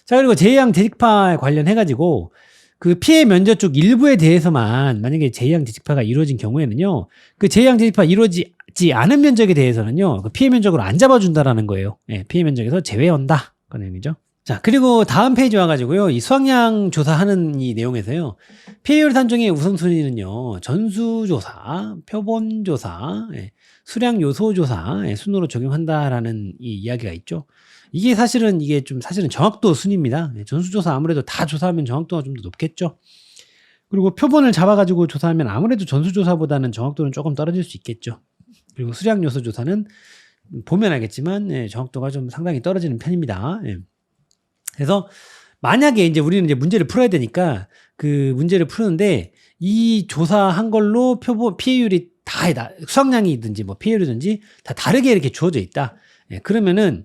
자, 그리고 제2양 재직파 관련해가지고 그 피해 면적 쪽 일부에 대해서만 만약에 제2양 재직파가 이루어진 경우에는요, 그 제2양 재직파 이루어지지 않은 면적에 대해서는요, 그 피해 면적으로 안 잡아준다라는 거예요. 피해 면적에서 제외한다. 그 내용이죠. 자, 그리고 다음 페이지 와가지고요, 이 수확량 조사하는 이 내용에서요, 피해율 산정의 우선순위는요, 전수조사, 표본조사, 수량 요소 조사 순으로 적용한다라는 이 이야기가 있죠. 이게 사실은 정확도 순입니다. 전수조사 아무래도 다 조사하면 정확도가 좀 더 높겠죠. 그리고 표본을 잡아가지고 조사하면 아무래도 전수조사보다는 정확도는 조금 떨어질 수 있겠죠. 그리고 수량 요소 조사는 보면 알겠지만 정확도가 좀 상당히 떨어지는 편입니다. 그래서 만약에 이제 우리는 이제 문제를 풀어야 되니까 그 문제를 푸는데 이 조사한 걸로 피해율이 다 수확량이든지 뭐 피해율이든지 다 다르게 이렇게 주어져 있다. 그러면은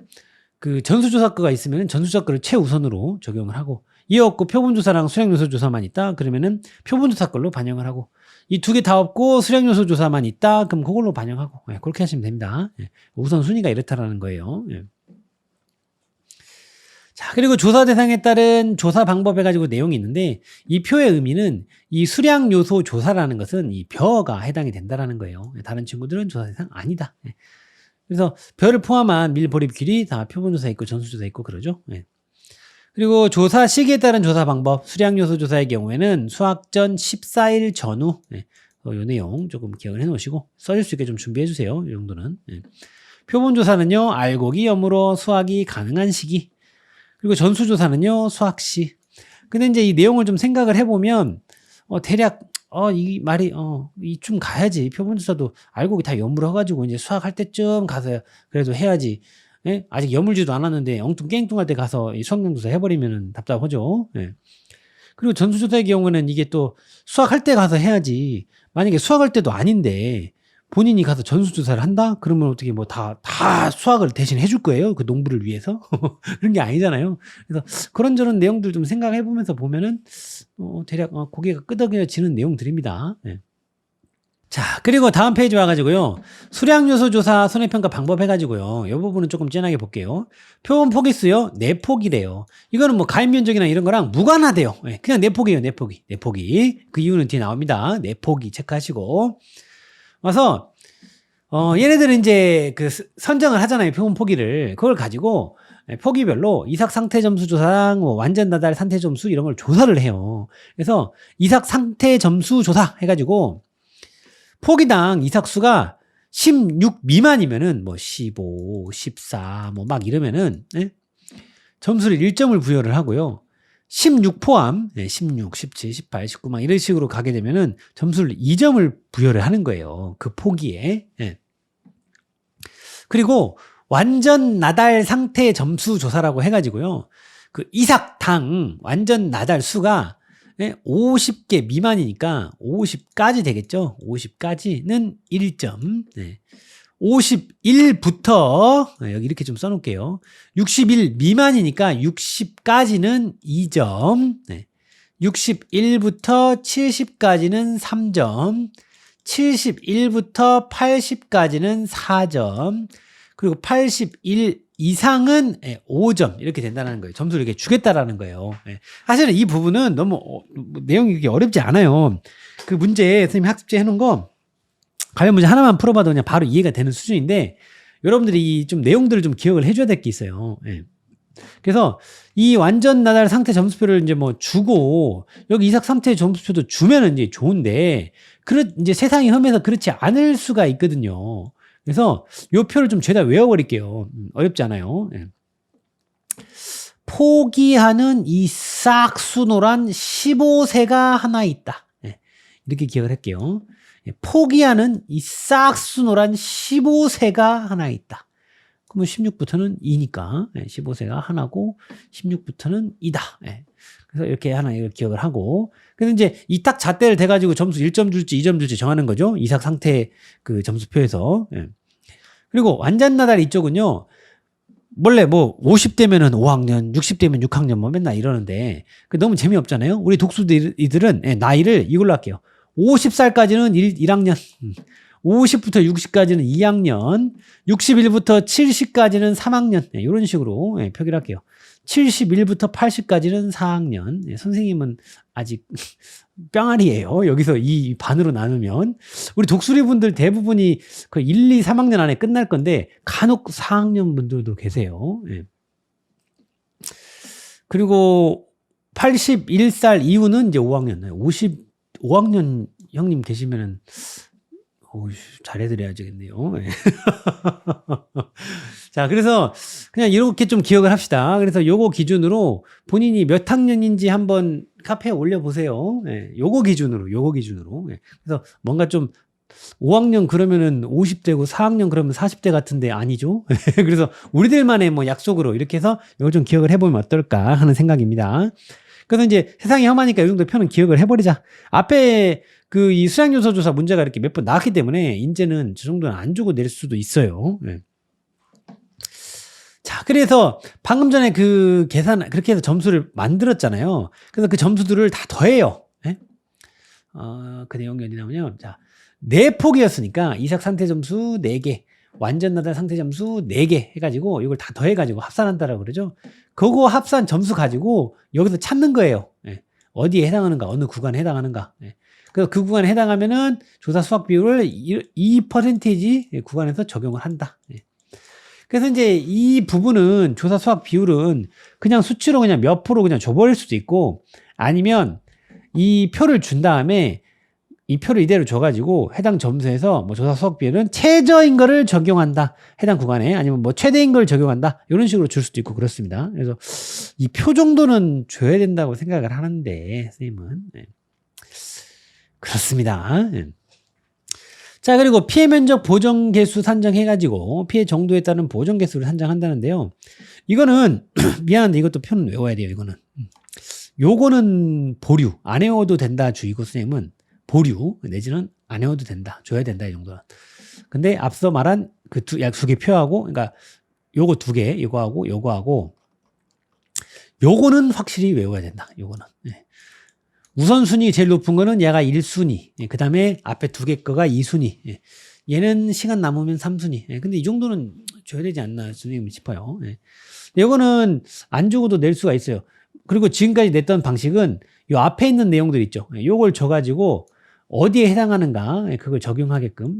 그 전수조사과가 있으면 전수조사과를 최우선으로 적용을 하고, 이에 없고 표본조사랑 수량요소 조사만 있다 그러면은 표본조사 걸로 반영을 하고, 이 두 개 다 없고 수량요소 조사만 있다 그럼 그걸로 반영하고, 그렇게 하시면 됩니다. 우선 순위가 이렇다라는 거예요. 자, 그리고 조사 대상에 따른 조사 방법 해가지고 내용이 있는데, 이 표의 의미는 이 수량 요소 조사라는 것은 이 벼가 해당이 된다라는 거예요. 다른 친구들은 조사 대상 아니다. 그래서 벼를 포함한 밀, 보립, 귀리 다 표본조사 있고 전수조사 있고 그러죠. 그리고 조사 시기에 따른 조사 방법, 수량 요소 조사의 경우에는 수확 전 14일 전후, 요 내용 조금 기억을 해 놓으시고 써줄 수 있게 좀 준비해 주세요. 이 정도는. 표본조사는요, 알곡이 염으로 수확이 가능한 시기. 그리고 전수조사는요, 수확 시. 근데 이제 이 내용을 좀 생각을 해보면 대략 이 말이 이쯤 가야지. 표본조사도 알곡이 다 염물해가지고 이제 수확할 때쯤 가서 그래도 해야지. 아직 여물지도 않았는데 엉뚱깽뚱할 때 가서 이 수확량조사 해버리면 답답하죠. 그리고 전수조사의 경우는 이게 또 수확할 때 가서 해야지. 만약에 수확할 때도 아닌데 본인이 가서 전수조사를 한다? 그러면 어떻게 뭐 다 수확을 대신 해줄 거예요? 그 농부를 위해서? 그런 게 아니잖아요. 그래서 그런저런 내용들 좀 생각해 보면서 보면은, 대략, 고개가 끄덕여지는 내용들입니다. 자, 그리고 다음 페이지 와가지고요. 수량요소 조사 손해평가 방법 해가지고요. 이 부분은 조금 진하게 볼게요. 표본 포기수요. 내포기래요. 이거는 뭐 가입 면적이나 이런 거랑 무관하대요. 그냥 내포기예요. 내포기. 그 이유는 뒤에 나옵니다. 내포기 체크하시고. 와서 얘네들은 이제 그 선정을 하잖아요. 표본 포기를. 그걸 가지고 포기별로 이삭 상태 점수 조사랑 뭐 완전 나달 상태 점수 이런 걸 조사를 해요. 그래서 이삭 상태 점수 조사 해가지고 포기당 이삭수가 16 미만이면은 뭐 15, 14 뭐 막 이러면은 점수를 1점을 부여를 하고요. 16 포함, 16, 17, 18, 19 막 이런 식으로 가게 되면은 점수를 2점을 부여를 하는 거예요. 그 포기에. 예. 그리고 완전 나달 상태 점수 조사라고 해가지고요. 그 이삭당 완전 나달 수가 50개 미만이니까 50까지 되겠죠. 50까지는 1점. 51부터 여기 이렇게 좀 써놓을게요. 61 미만이니까 60까지는 2점. 61부터 70까지는 3점. 71부터 80까지는 4점. 그리고 81 이상은 5점 이렇게 된다는 거예요. 점수를 이렇게 주겠다라는 거예요. 사실은 이 부분은 너무 내용이 그렇게 어렵지 않아요. 그 문제 선생님이 학습지 해놓은 거 관련 문제 하나만 풀어봐도 그냥 바로 이해가 되는 수준인데 여러분들이 좀 내용들을 좀 기억을 해줘야 될 게 있어요. 그래서 이 완전 나달 상태 점수표를 이제 뭐 주고 여기 이삭 상태 점수표도 주면은 이제 좋은데 이제 세상이 험해서 그렇지 않을 수가 있거든요. 그래서 요 표를 좀 죄다 외워버릴게요. 어렵지 않아요. 포기하는 이 싹수노란 15새가 하나 있다. 이렇게 기억을 할게요. 포기하는 이 싹수노란 15새가 하나 있다. 그러면 16부터는 2니까 15새가 하나고 16부터는 2다. 그래서 이렇게 하나 이걸 기억을 하고 그래서 이제 이 딱 잣대를 대가지고 점수 1점 줄지 2점 줄지 정하는 거죠. 이삭 상태 그 점수표에서. 그리고 완전 나달 이쪽은요. 원래 뭐 50대면은 5학년, 60대면 6학년 뭐 맨날 이러는데 너무 재미없잖아요. 우리 독수리들은 나이를 이걸로 할게요. 50살까지는 1학년, 50부터 60까지는 2학년, 61부터 70까지는 3학년 이런 식으로 표기를 할게요. 71부터 80까지는 4학년. 선생님은 아직 뿅아리예요. 여기서 이 반으로 나누면 우리 독수리 분들 대부분이 그 1, 2, 3학년 안에 끝날 건데 간혹 4학년 분들도 계세요. 그리고 81살 이후는 이제 5학년. 55학년 형님 계시면은 잘해드려야겠네요. 자, 그래서 그냥 이렇게 좀 기억을 합시다. 그래서 요거 기준으로 본인이 몇 학년인지 한번 카페에 올려보세요. 요거 기준으로. 그래서 뭔가 좀 5학년 그러면은 50대고 4학년 그러면 40대 같은데 아니죠? 그래서 우리들만의 뭐 약속으로 이렇게 해서 요거 좀 기억을 해보면 어떨까 하는 생각입니다. 그래서 이제 세상이 험하니까 이 정도 표는 기억을 해버리자. 앞에 그 이 수량요소 조사 문제가 이렇게 몇 번 나왔기 때문에 이제는 저 정도는 안 주고 낼 수도 있어요. 자, 그래서 방금 전에 그 계산 그렇게 해서 점수를 만들었잖아요. 그래서 그 점수들을 다 더해요. 그 내용이 어디 나오냐면 자, 4폭이었으니까 이삭 상태 점수 4개, 완전 나달 상태 점수 4개 해가지고 이걸 다 더해가지고 합산한다라고 그러죠. 그거 합산 점수 가지고 여기서 찾는 거예요. 어디에 해당하는가, 어느 구간에 해당하는가. 그래서 그 구간에 해당하면은 조사 수학 비율을 2% 구간에서 적용을 한다. 그래서 이제 이 부분은 조사 수학 비율은 그냥 수치로 그냥 몇 프로 그냥 줘버릴 수도 있고 아니면 이 표를 준 다음에 이 표를 이대로 줘가지고 해당 점수에서 뭐 조사 수학 비율은 최저인 거를 적용한다. 해당 구간에 아니면 뭐 최대인 걸 적용한다. 이런 식으로 줄 수도 있고 그렇습니다. 그래서 이 표 정도는 줘야 된다고 생각을 하는데 선생님은 그렇습니다. 자, 그리고 피해 면적 보정 개수 산정해가지고 피해 정도에 따른 보정 개수를 산정한다는데요. 이거는 미안한데 이것도 표는 외워야 돼요. 요거는 보류 안 외워도 된다 주의고 선생님은 보류 내지는 안 외워도 된다 줘야 된다 이 정도는. 근데 앞서 말한 그 두 개 표하고 그러니까 요거 2개 요거하고 요거는 확실히 외워야 된다. 요거는. 우선순위 제일 높은 거는 얘가 1순위. 그 다음에 앞에 2개 거가 2순위. 얘는 시간 남으면 3순위. 근데 이 정도는 줘야 되지 않나 선생님 싶어요. 이거는 안 주고도 낼 수가 있어요. 그리고 지금까지 냈던 방식은 요 앞에 있는 내용들 있죠. 요걸 줘가지고 어디에 해당하는가 그걸 적용하게끔.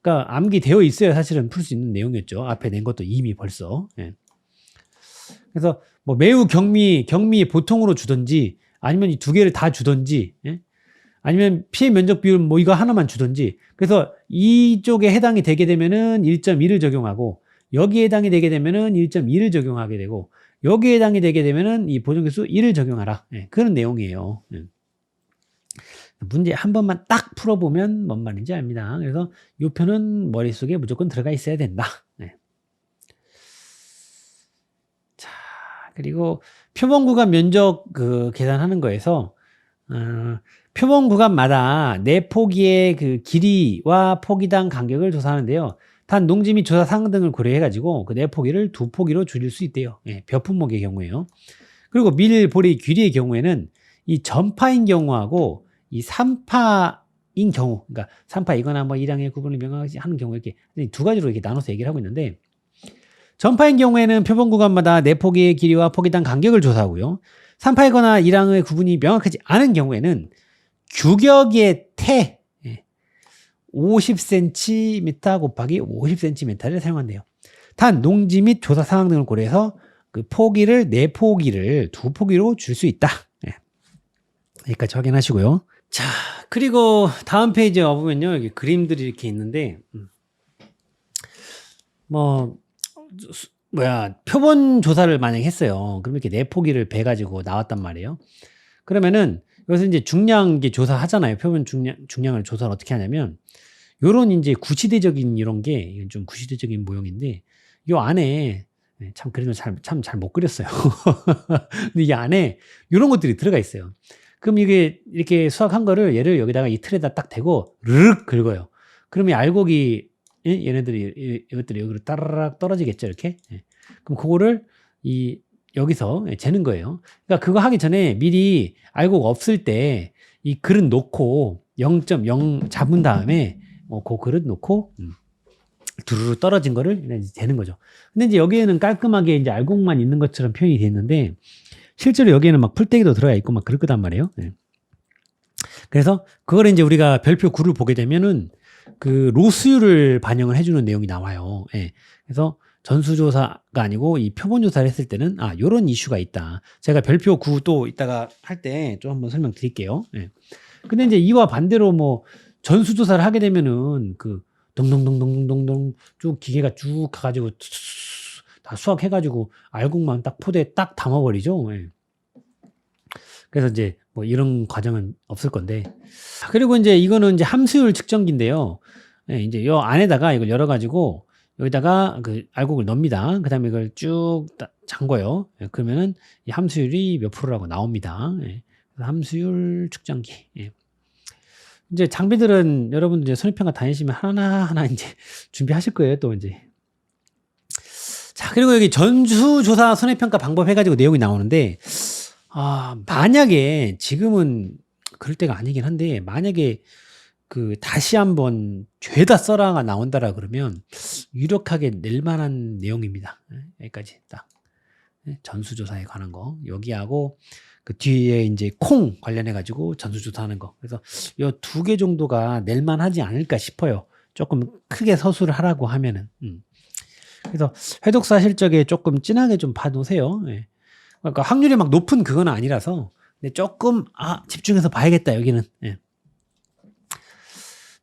그러니까 암기되어 있어야 사실은 풀 수 있는 내용이었죠. 앞에 낸 것도 이미 벌써. 그래서 뭐 매우 경미 보통으로 주든지 아니면 이 2개를 다 주든지 아니면 피해 면적 비율 뭐 이거 하나만 주든지 그래서 이쪽에 해당이 되게 되면은 1.2를 적용하고 여기에 해당이 되게 되면은 1.2를 적용하게 되고 여기에 해당이 되게 되면은 이 보존개수 1을 적용하라. 예, 그런 내용이에요. 예. 문제 한 번만 딱 풀어보면 뭔 말인지 압니다. 그래서 이 표는 머릿속에 무조건 들어가 있어야 된다. 예. 자, 그리고 표본 구간 면적 계산하는 거에서 표본 구간마다 내포기의 그 길이와 포기당 간격을 조사하는데요. 단 농지 및 조사 상황 등을 고려해가지고 그 내포기를 2포기로 줄일 수 있대요. 예, 벼 품목의 경우에요. 그리고 밀, 보리, 귀리의 경우에는 이 전파인 경우하고 이 3파인 경우, 그러니까 3파이거나 뭐 1항의 구분을 명확히 하는 경우 이렇게 두 가지로 이렇게 나눠서 얘기를 하고 있는데, 전파인 경우에는 표본 구간마다 내포기의 길이와 포기당 간격을 조사하고요. 3파이거나 1항의 구분이 명확하지 않은 경우에는 규격의 태 50cm 곱하기 50cm를 사용한대요. 단 농지 및 조사 상황 등을 고려해서 그 포기를 내포기를 2포기로 줄 수 있다. 여기까지 확인하시고요. 자, 그리고 다음 페이지에 와보면요, 여기 그림들이 이렇게 있는데, 표본 조사를 만약에 했어요. 그럼 이렇게 내포기를 베가지고 나왔단 말이에요. 그러면은 여기서 이제 중량 조사하잖아요. 표본 중량을 조사를 어떻게 하냐면, 요런 이제 구시대적인 이런 게, 이건 좀 구시대적인 모형인데, 요 안에, 참 그림을 참 잘 못 그렸어요. 근데 이 안에 요런 것들이 들어가 있어요. 그럼 이게 이렇게 수확한 거를 얘를 여기다가 이 틀에다 딱 대고 르륵 긁어요. 그러면 이 알곡이 이것들이 여기로 따라락 떨어지겠죠, 이렇게. 그럼 그거를 여기서 재는 거예요. 그러니까 그거 하기 전에 미리 알곡 없을 때 이 그릇 놓고 0.0 잡은 다음에 그 그릇 놓고 두루루 떨어진 거를 이제 재는 거죠. 근데 이제 여기에는 깔끔하게 이제 알곡만 있는 것처럼 표현이 됐는데, 실제로 여기에는 막 풀떼기도 들어가 있고 막 그럴 거단 말이에요. 네. 그래서 그걸 이제 우리가 별표 9를 보게 되면은 그 로스율을 반영을 해주는 내용이 나와요. 예. 그래서 전수조사가 아니고 이 표본조사를 했을 때는 요런 이슈가 있다. 제가 별표 9 또 이따가 할 때 좀 한번 설명드릴게요. 예. 근데 이제 이와 반대로 뭐 전수조사를 하게 되면은 그 동동동동동동 쭉 기계가 쭉 가가지고 다 수확해가지고 알곡만 딱 포대에 딱 담아버리죠. 예. 그래서 이제 뭐 이런 과정은 없을 건데. 그리고 이제 이거는 이제 함수율 측정기인데요. 예, 이제 요 안에다가 이걸 열어가지고 여기다가 그 알곡을 넣습니다. 그 다음에 이걸 쭉 잠궈요. 예, 그러면은 이 함수율이 몇 프로라고 나옵니다. 예, 함수율 측정기. 예. 이제 장비들은 여러분들 이제 손해평가 다니시면 하나하나 이제 준비하실 거예요, 또 이제. 자, 그리고 여기 전수조사 손해평가 방법 해가지고 내용이 나오는데, 만약에 지금은 그럴 때가 아니긴 한데, 만약에 다시 한번 죄다 써라가 나온다라 그러면 유력하게 낼 만한 내용입니다. 여기까지 딱. 전수조사에 관한 거. 여기하고 그 뒤에 이제 콩 관련해가지고 전수조사하는 거. 그래서 이 2개 정도가 낼만하지 않을까 싶어요. 조금 크게 서술을 하라고 하면은. 그래서 회독사 실적에 조금 진하게 좀 봐놓으세요. 예. 그러니까 확률이 막 높은 그건 아니라서, 근데 조금 집중해서 봐야겠다 여기는. 예.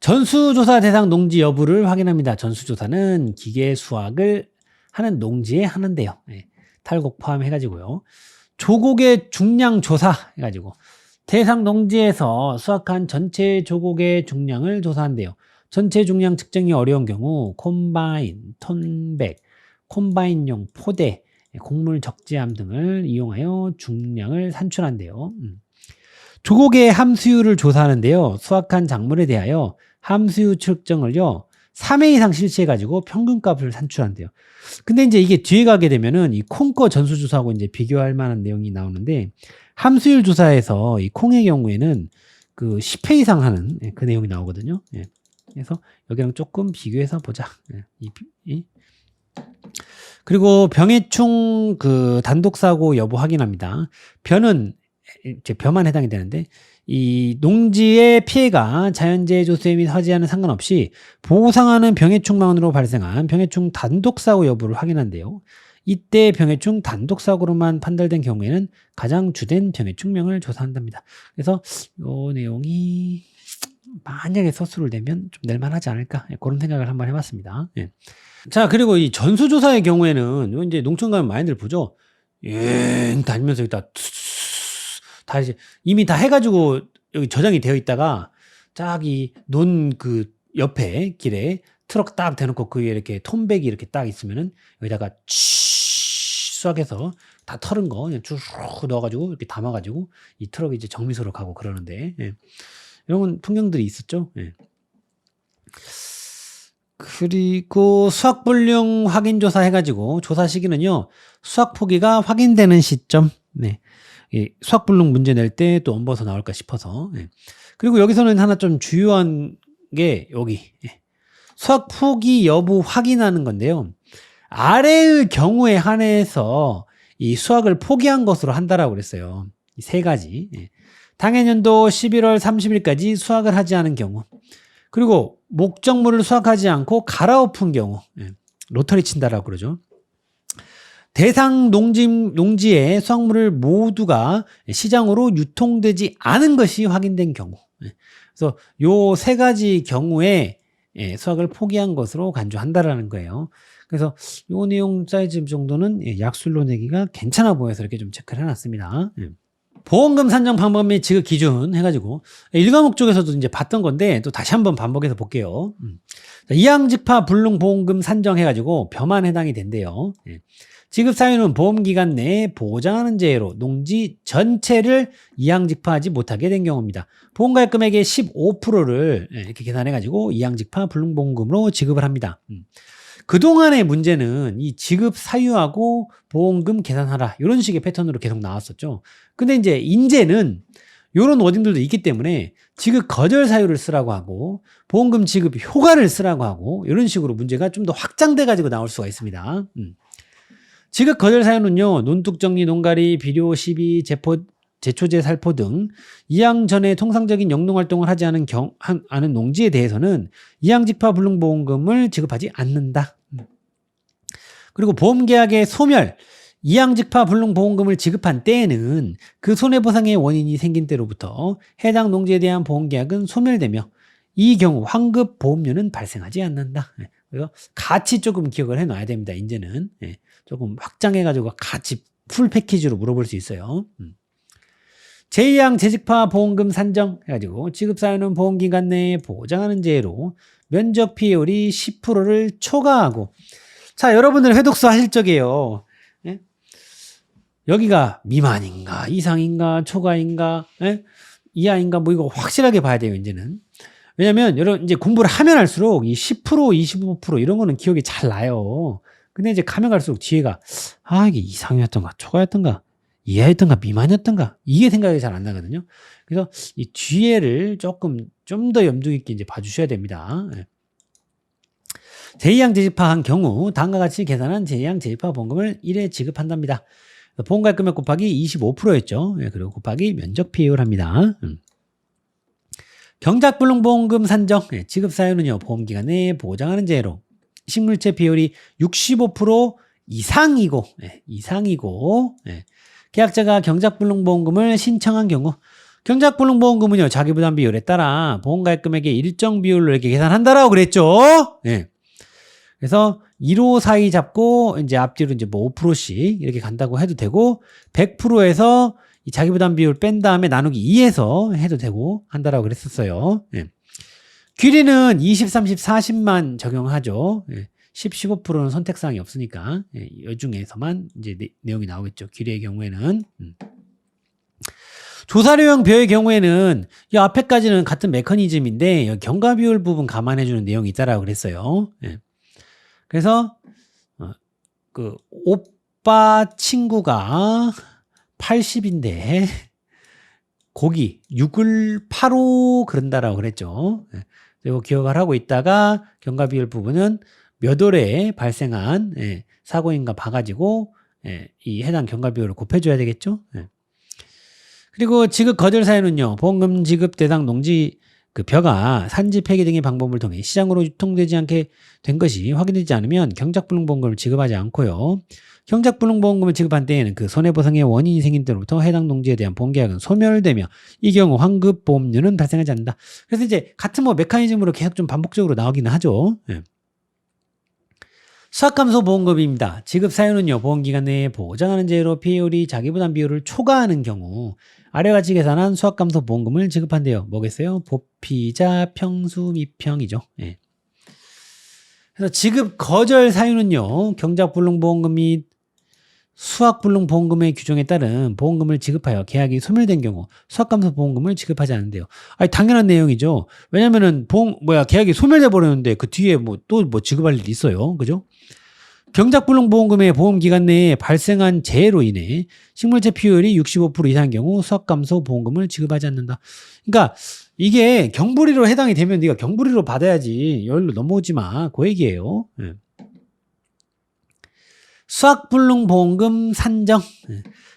전수조사 대상 농지 여부를 확인합니다. 전수조사는 기계 수확을 하는 농지에 하는데요. 예. 탈곡 포함해가지고요. 조곡의 중량 조사 해가지고 대상 농지에서 수확한 전체 조곡의 중량을 조사한대요. 전체 중량 측정이 어려운 경우 콤바인, 톤백, 콤바인용 포대, 곡물 적재함 등을 이용하여 중량을 산출한대요. 조곡의 함수율을 조사하는데요. 수확한 작물에 대하여 함수율 측정을요 3회 이상 실시해가지고 평균값을 산출한대요. 근데 이제 이게 뒤에 가게 되면은 이 콩거 전수조사하고 이제 비교할 만한 내용이 나오는데, 함수율 조사에서 이 콩의 경우에는 그 10회 이상 하는 그 내용이 나오거든요. 예. 그래서 여기랑 조금 비교해서 보자. 예. 그리고 병해충 단독사고 여부 확인합니다. 벼는 이제 벼만 해당이 되는데, 이 농지의 피해가 자연재해 조세 및 화재와는 상관없이 보상하는 병해충만으로 발생한 병해충 단독사고 여부를 확인한대요. 이때 병해충 단독사고로만 판단된 경우에는 가장 주된 병해충명을 조사한답니다. 그래서 이 내용이 만약에 서술을 내면 좀 낼만하지 않을까, 그런 생각을 한번 해봤습니다. 예. 자, 그리고 이 전수조사의 경우에는 이제 농촌 가면 많이들 보죠. 다니면서 여기다 다 이제 이미 다 해가지고 여기 저장이 되어 있다가 쫙이 논 그 옆에 길에 트럭 딱 대놓고 그 위에 이렇게 톤백이 이렇게 딱 있으면은 여기다가 수확해서 다 털은 거 그냥 쭉 넣어가지고 이렇게 담아가지고 이 트럭이 이제 정미소로 가고 그러는데 이런 풍경들이 있었죠. 그리고 수확불능 확인조사 해가지고 조사 시기는요 수확 포기가 확인되는 시점. 이 수확불능 문제 낼 때 또 엄버서 나올까 싶어서. 그리고 여기서는 하나 좀 주요한 게 여기 수확 포기 여부 확인하는 건데요. 아래의 경우에 한해서 이 수확을 포기한 것으로 한다라고 그랬어요. 이 세 가지. 당해년도 11월 30일까지 수확을 하지 않은 경우, 그리고 목적물을 수확하지 않고 갈아엎은 경우, 로터리 친다라고 그러죠. 대상 농지의 수확물을 모두가 시장으로 유통되지 않은 것이 확인된 경우. 그래서 요 세 가지 경우에 수확을 포기한 것으로 간주한다라는 거예요. 그래서 요 내용 사이즈 정도는 약술로 내기가 괜찮아 보여서 이렇게 좀 체크를 해놨습니다. 보험금 산정 방법 및 지급 기준 해가지고 일과목 쪽에서도 이제 봤던 건데 또 다시 한번 반복해서 볼게요. 이항직파 불능 보험금 산정해가지고 벼만 해당이 된대요. 지급 사유는 보험기간 내에 보장하는 재해로 농지 전체를 이항직파하지 못하게 된 경우입니다. 보험가액 금액의 15%를 이렇게 계산해가지고 이항직파 불능보험금으로 지급을 합니다. 그동안의 문제는 이 지급 사유하고 보험금 계산하라 이런 식의 패턴으로 계속 나왔었죠. 근데 이제는 이런 워딩들도 있기 때문에 지급 거절 사유를 쓰라고 하고 보험금 지급 효과를 쓰라고 하고 이런 식으로 문제가 좀 더 확장돼 가지고 나올 수가 있습니다. 지급 거절 사유는요, 논둑정리, 논가리, 비료, 시비, 제초제, 살포 등 이항 전에 통상적인 영농활동을 하지 않은 농지에 대해서는 이항직파 불능보험금을 지급하지 않는다. 그리고 보험계약의 소멸, 이항직파 불능보험금을 지급한 때에는 그 손해보상의 원인이 생긴 때로부터 해당 농지에 대한 보험계약은 소멸되며 이 경우 환급보험료는 발생하지 않는다. 그래서 같이 조금 기억을 해놔야 됩니다. 이제는 조금 확장해가지고 같이 풀 패키지로 물어볼 수 있어요. 제2항 재직파 보험금 산정 해가지고 지급 사유는 보험기간 내에 보장하는 재해로 면적 피해율이 10%를 초과하고, 자, 여러분들 회독서 하실 적이에요. 여기가 미만인가 이상인가 초과인가 이하인가 뭐 이거 확실하게 봐야 돼요. 이제는. 왜냐면 여러분 이제 공부를 하면 할수록 이 10% 25% 이런 거는 기억이 잘 나요. 근데 이제 가면 갈수록 뒤에가 이게 이상이었던가 초과였던가 이하였던가 미만이었던가 이게 생각이 잘 안 나거든요. 그래서 이 뒤에를 좀 더 염두 있게 이제 봐주셔야 됩니다. 제2항 재집파한 경우 다음과 같이 계산한 제2항 재집파 보험금을 1회 지급한답니다. 보험가액 금액 곱하기 25%였죠. 그리고 곱하기 면적 피해율 합니다. 경작불능보험금 산정 지급 사유는요, 보험기간 내에 보장하는 재해로 식물체 비율이 65% 이상이고 계약자가 경작불능보험금을 신청한 경우, 경작불능보험금은요 자기부담 비율에 따라 보험가액 금액의 일정 비율로 이렇게 계산한다라고 그랬죠. 그래서 1호 사이 잡고 이제 앞뒤로 이제 뭐 5%씩 이렇게 간다고 해도 되고 100%에서 이 자기부담 비율 뺀 다음에 나누기 2해서 해도 되고 한다라고 그랬었어요. 길이는 20, 30, 40만 적용하죠. 10, 15%는 선택사항이 없으니까 이 중에서만 이제 내용이 나오겠죠. 길이의 경우에는. 조사료형 벼의 경우에는 이 앞에까지는 같은 메커니즘인데 경과 비율 부분 감안해주는 내용이 있다라고 그랬어요. 그래서 그 오빠 친구가 80인데 고기 6을 8호 그런다라고 그랬죠. 그리고 기억을 하고 있다가 경과 비율 부분은 몇 월에 발생한 사고인가 봐가지고 이 해당 경과 비율을 곱해줘야 되겠죠. 그리고 지급 거절 사유는요, 보험금 지급 대상 농지 그 벼가 산지 폐기 등의 방법을 통해 시장으로 유통되지 않게 된 것이 확인되지 않으면 경작불능보험금을 지급하지 않고요. 경작불능보험금을 지급한 때에는 그 손해보상의 원인이 생긴 때로부터 해당 농지에 대한 보험계약은 소멸되며 이 경우 환급보험료는 발생하지 않는다. 그래서 이제 같은 뭐 메커니즘으로 계속 좀 반복적으로 나오기는 하죠. 수학감소보험금입니다. 지급 사유는요, 보험기간 내에 보장하는 제로 피해율이 자기부담 비율을 초과하는 경우 아래와 같이 계산한 수학감소보험금을 지급한대요. 뭐겠어요? 보피자 평수 미평이죠. 예. 그래서 지급 거절 사유는요, 경작불능보험금 및 수학불능보험금의 규정에 따른 보험금을 지급하여 계약이 소멸된 경우 수학감소보험금을 지급하지 않는데요. 아니, 당연한 내용이죠. 왜냐면은 계약이 소멸돼 버렸는데 그 뒤에 또 지급할 일이 있어요. 그죠? 경작불능보험금의 보험기간 내에 발생한 재해로 인해 식물체 피해율이 65% 이상인 경우 수학감소보험금을 지급하지 않는다. 그러니까 이게 경불위로 해당이 되면 네가 경불위로 받아야지. 여기로 넘어오지 마. 그 얘기예요. 예. 수학불능보험금 산정.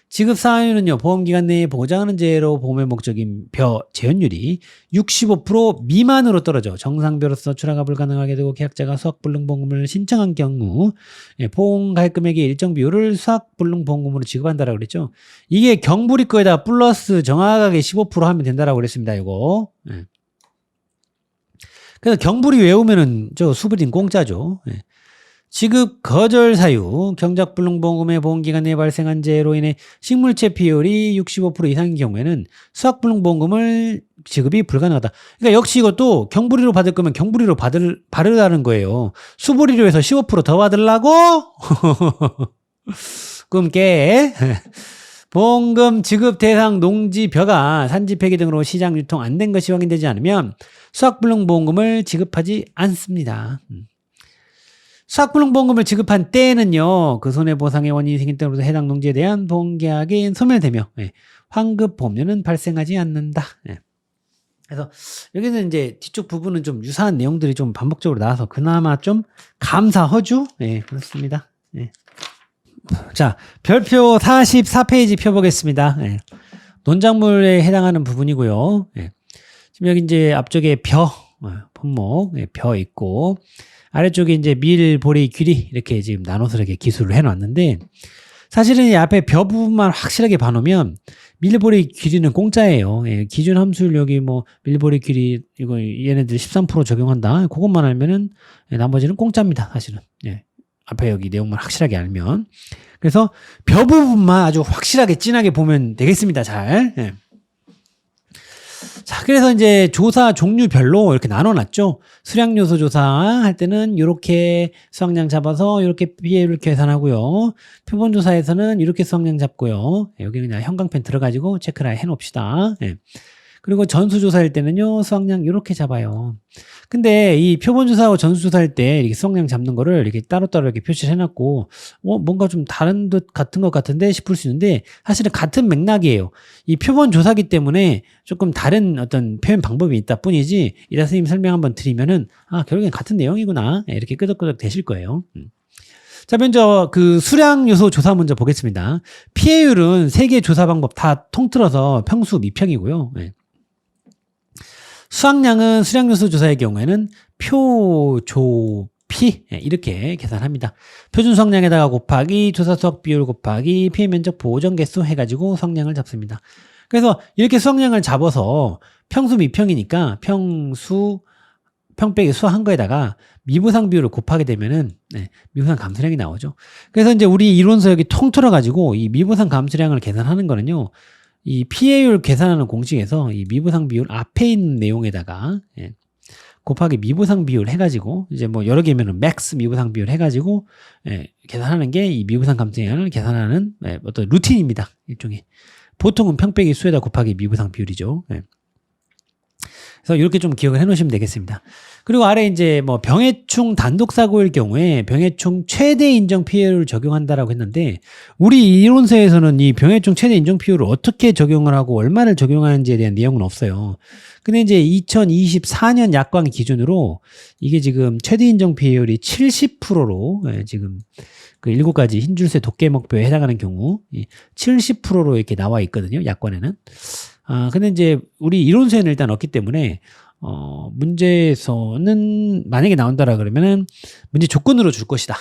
지급 사유는요, 보험기간 내에 보장하는 재해로 보험의 목적인 재현율이 65% 미만으로 떨어져 정상비로서 출하가 불가능하게 되고 계약자가 수학불능보험금을 신청한 경우 보험 가입 금액의 일정 비율을 수학불능보험금으로 지급한다라고 그랬죠. 이게 경불위 거에다 플러스 정확하게 15% 하면 된다라고 그랬습니다. 이거. 그래서 경불위 외우면은 저 수부진 공짜죠. 지급 거절 사유, 경작불능보험금의 보험기간 내에 발생한 재해로 인해 식물체 피해율이 65% 이상인 경우에는 수학불능보험금을 지급이 불가능하다. 그러니까 역시 이것도 경불위로 받을 거면 경불위로 받으라는 거예요. 수불위로 해서 15%더 받으려고? 그럼 보험금 지급 대상 농지 벼가 산지 폐기 등으로 시장 유통 안 된 것이 확인되지 않으면 수학불능보험금을 지급하지 않습니다. 수학불능보험금을 지급한 때에는요, 그 손해보상의 원인이 생긴 때로부터 해당 농지에 대한 보험계약이 소멸되며 환급보험료는 발생하지 않는다. 그래서 여기는 이제 뒤쪽 부분은 좀 유사한 내용들이 좀 반복적으로 나와서 그나마 좀 감사허주? 그렇습니다. 자, 별표 44페이지 펴보겠습니다. 논작물에 해당하는 부분이고요. 지금 여기 이제 앞쪽에 품목, 벼 있고, 아래쪽에 이제 밀, 보리, 귀리 이렇게 지금 나눠서 이렇게 기술을 해놨는데 사실은 이 앞에 벼 부분만 확실하게 봐놓으면 밀, 보리, 귀리는 공짜예요. 기준 함수율 여기 밀, 보리, 귀리 이거 얘네들 13% 적용한다. 그것만 알면은 나머지는 공짜입니다. 사실은. 앞에 여기 내용만 확실하게 알면. 그래서 벼 부분만 아주 확실하게 진하게 보면 되겠습니다. 잘. 자, 그래서 이제 조사 종류별로 이렇게 나눠놨죠. 수량요소 조사할 때는 이렇게 수확량 잡아서 이렇게 피해율을 계산하고요. 표본조사에서는 이렇게 수확량 잡고요. 여기 그냥 형광펜 들어가지고 체크를 해놓읍시다. 그리고 전수조사할 때는요, 수확량 이렇게 잡아요. 근데 이 표본조사하고 전수조사할 때 이렇게 수확량 잡는 거를 이렇게 따로따로 이렇게 표시를 해놨고, 뭔가 좀 다른 듯 같은 것 같은데 싶을 수 있는데, 사실은 같은 맥락이에요. 이 표본조사기 때문에 조금 다른 어떤 표현 방법이 있다 뿐이지, 이다 선생님 설명 한번 드리면은, 결국엔 같은 내용이구나. 이렇게 끄덕끄덕 되실 거예요. 자, 먼저 그 수량 요소 조사 먼저 보겠습니다. 피해율은 3개 조사 방법 다 통틀어서 평수 미평이고요. 수확량은 수량요소 조사의 경우에는 표조피 이렇게 계산합니다. 표준 수확량에다가 곱하기 조사 수확 비율 곱하기 피해 면적 보정 개수 해가지고 수확량을 잡습니다. 그래서 이렇게 수확량을 잡아서 평수 미평이니까 평 빼기 수 한 거에다가 미부상 비율을 곱하게 되면은 미부상 감소량이 나오죠. 그래서 이제 우리 이론서 여기 통틀어 가지고 이 미부상 감소량을 계산하는 거는요. 이 피해율 계산하는 공식에서 이 미부상 비율 앞에 있는 내용에다가 곱하기 미부상 비율 해가지고 이제 여러 개면은 맥스 미부상 비율 해가지고 계산하는 게 이 미부상 감소량을 계산하는 어떤 루틴입니다. 일종의 보통은 평 빼기 수에다 곱하기 미부상 비율이죠. 그래서 이렇게 좀 기억을 해 놓으시면 되겠습니다. 그리고 아래 이제 병해충 단독 사고일 경우에 병해충 최대 인정 피해율을 적용한다라고 했는데 우리 이론서에서는 이 병해충 최대 인정 피해율을 어떻게 적용을 하고 얼마를 적용하는지에 대한 내용은 없어요. 근데 이제 2024년 약관 기준으로 이게 지금 최대 인정 피해율이 70%로 지금 그 7가지 흰줄새 도깨 목표에 해당하는 경우 70%로 이렇게 나와 있거든요. 약관에는. 근데 이제 우리 이론서에는 일단 없기 때문에 문제에서는 만약에 나온다라 그러면은 문제 조건으로 줄 것이다.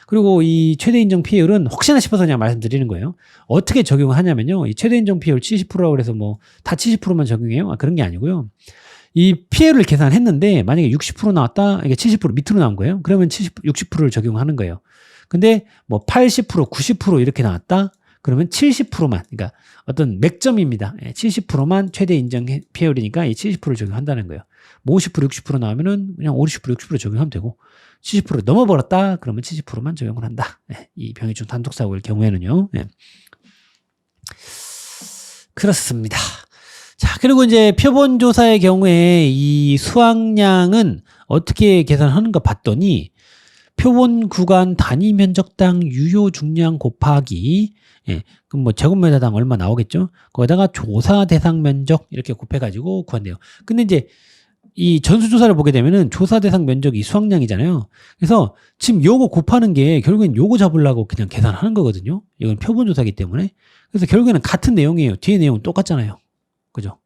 그리고 이 최대 인정 피해율은 혹시나 싶어서 그냥 말씀드리는 거예요. 어떻게 적용을 하냐면요. 이 최대 인정 피해율 70%라고 해서 다 70%만 적용해요? 그런 게 아니고요. 이 피해를 계산했는데 만약에 60% 나왔다, 이게 70% 밑으로 나온 거예요. 그러면 60%를 적용하는 거예요. 근데 뭐 80%, 90% 이렇게 나왔다, 그러면 70%만, 그러니까 어떤 맥점입니다. 70%만 최대 인정 피해율이니까 이 70%를 적용한다는 거예요. 뭐 50%, 60% 나오면은 그냥 50%, 60% 적용하면 되고, 70% 넘어버렸다 그러면 70%만 적용을 한다. 이 병해충 단독사고일 경우에는요. 그렇습니다. 자, 그리고 이제 표본 조사의 경우에 이 수확량은 어떻게 계산하는가 봤더니, 표본 구간 단위 면적당 유효 중량 곱하기, 그럼 뭐 제곱미터당 얼마 나오겠죠? 거기다가 조사 대상 면적 이렇게 곱해가지고 구한대요. 근데 이제 이 전수조사를 보게 되면은 조사 대상 면적이 수확량이잖아요. 그래서 지금 요거 곱하는 게 결국엔 요거 잡으려고 그냥 계산하는 거거든요. 이건 표본 조사이기 때문에. 그래서 결국에는 같은 내용이에요. 뒤에 내용은 똑같잖아요. 그죠?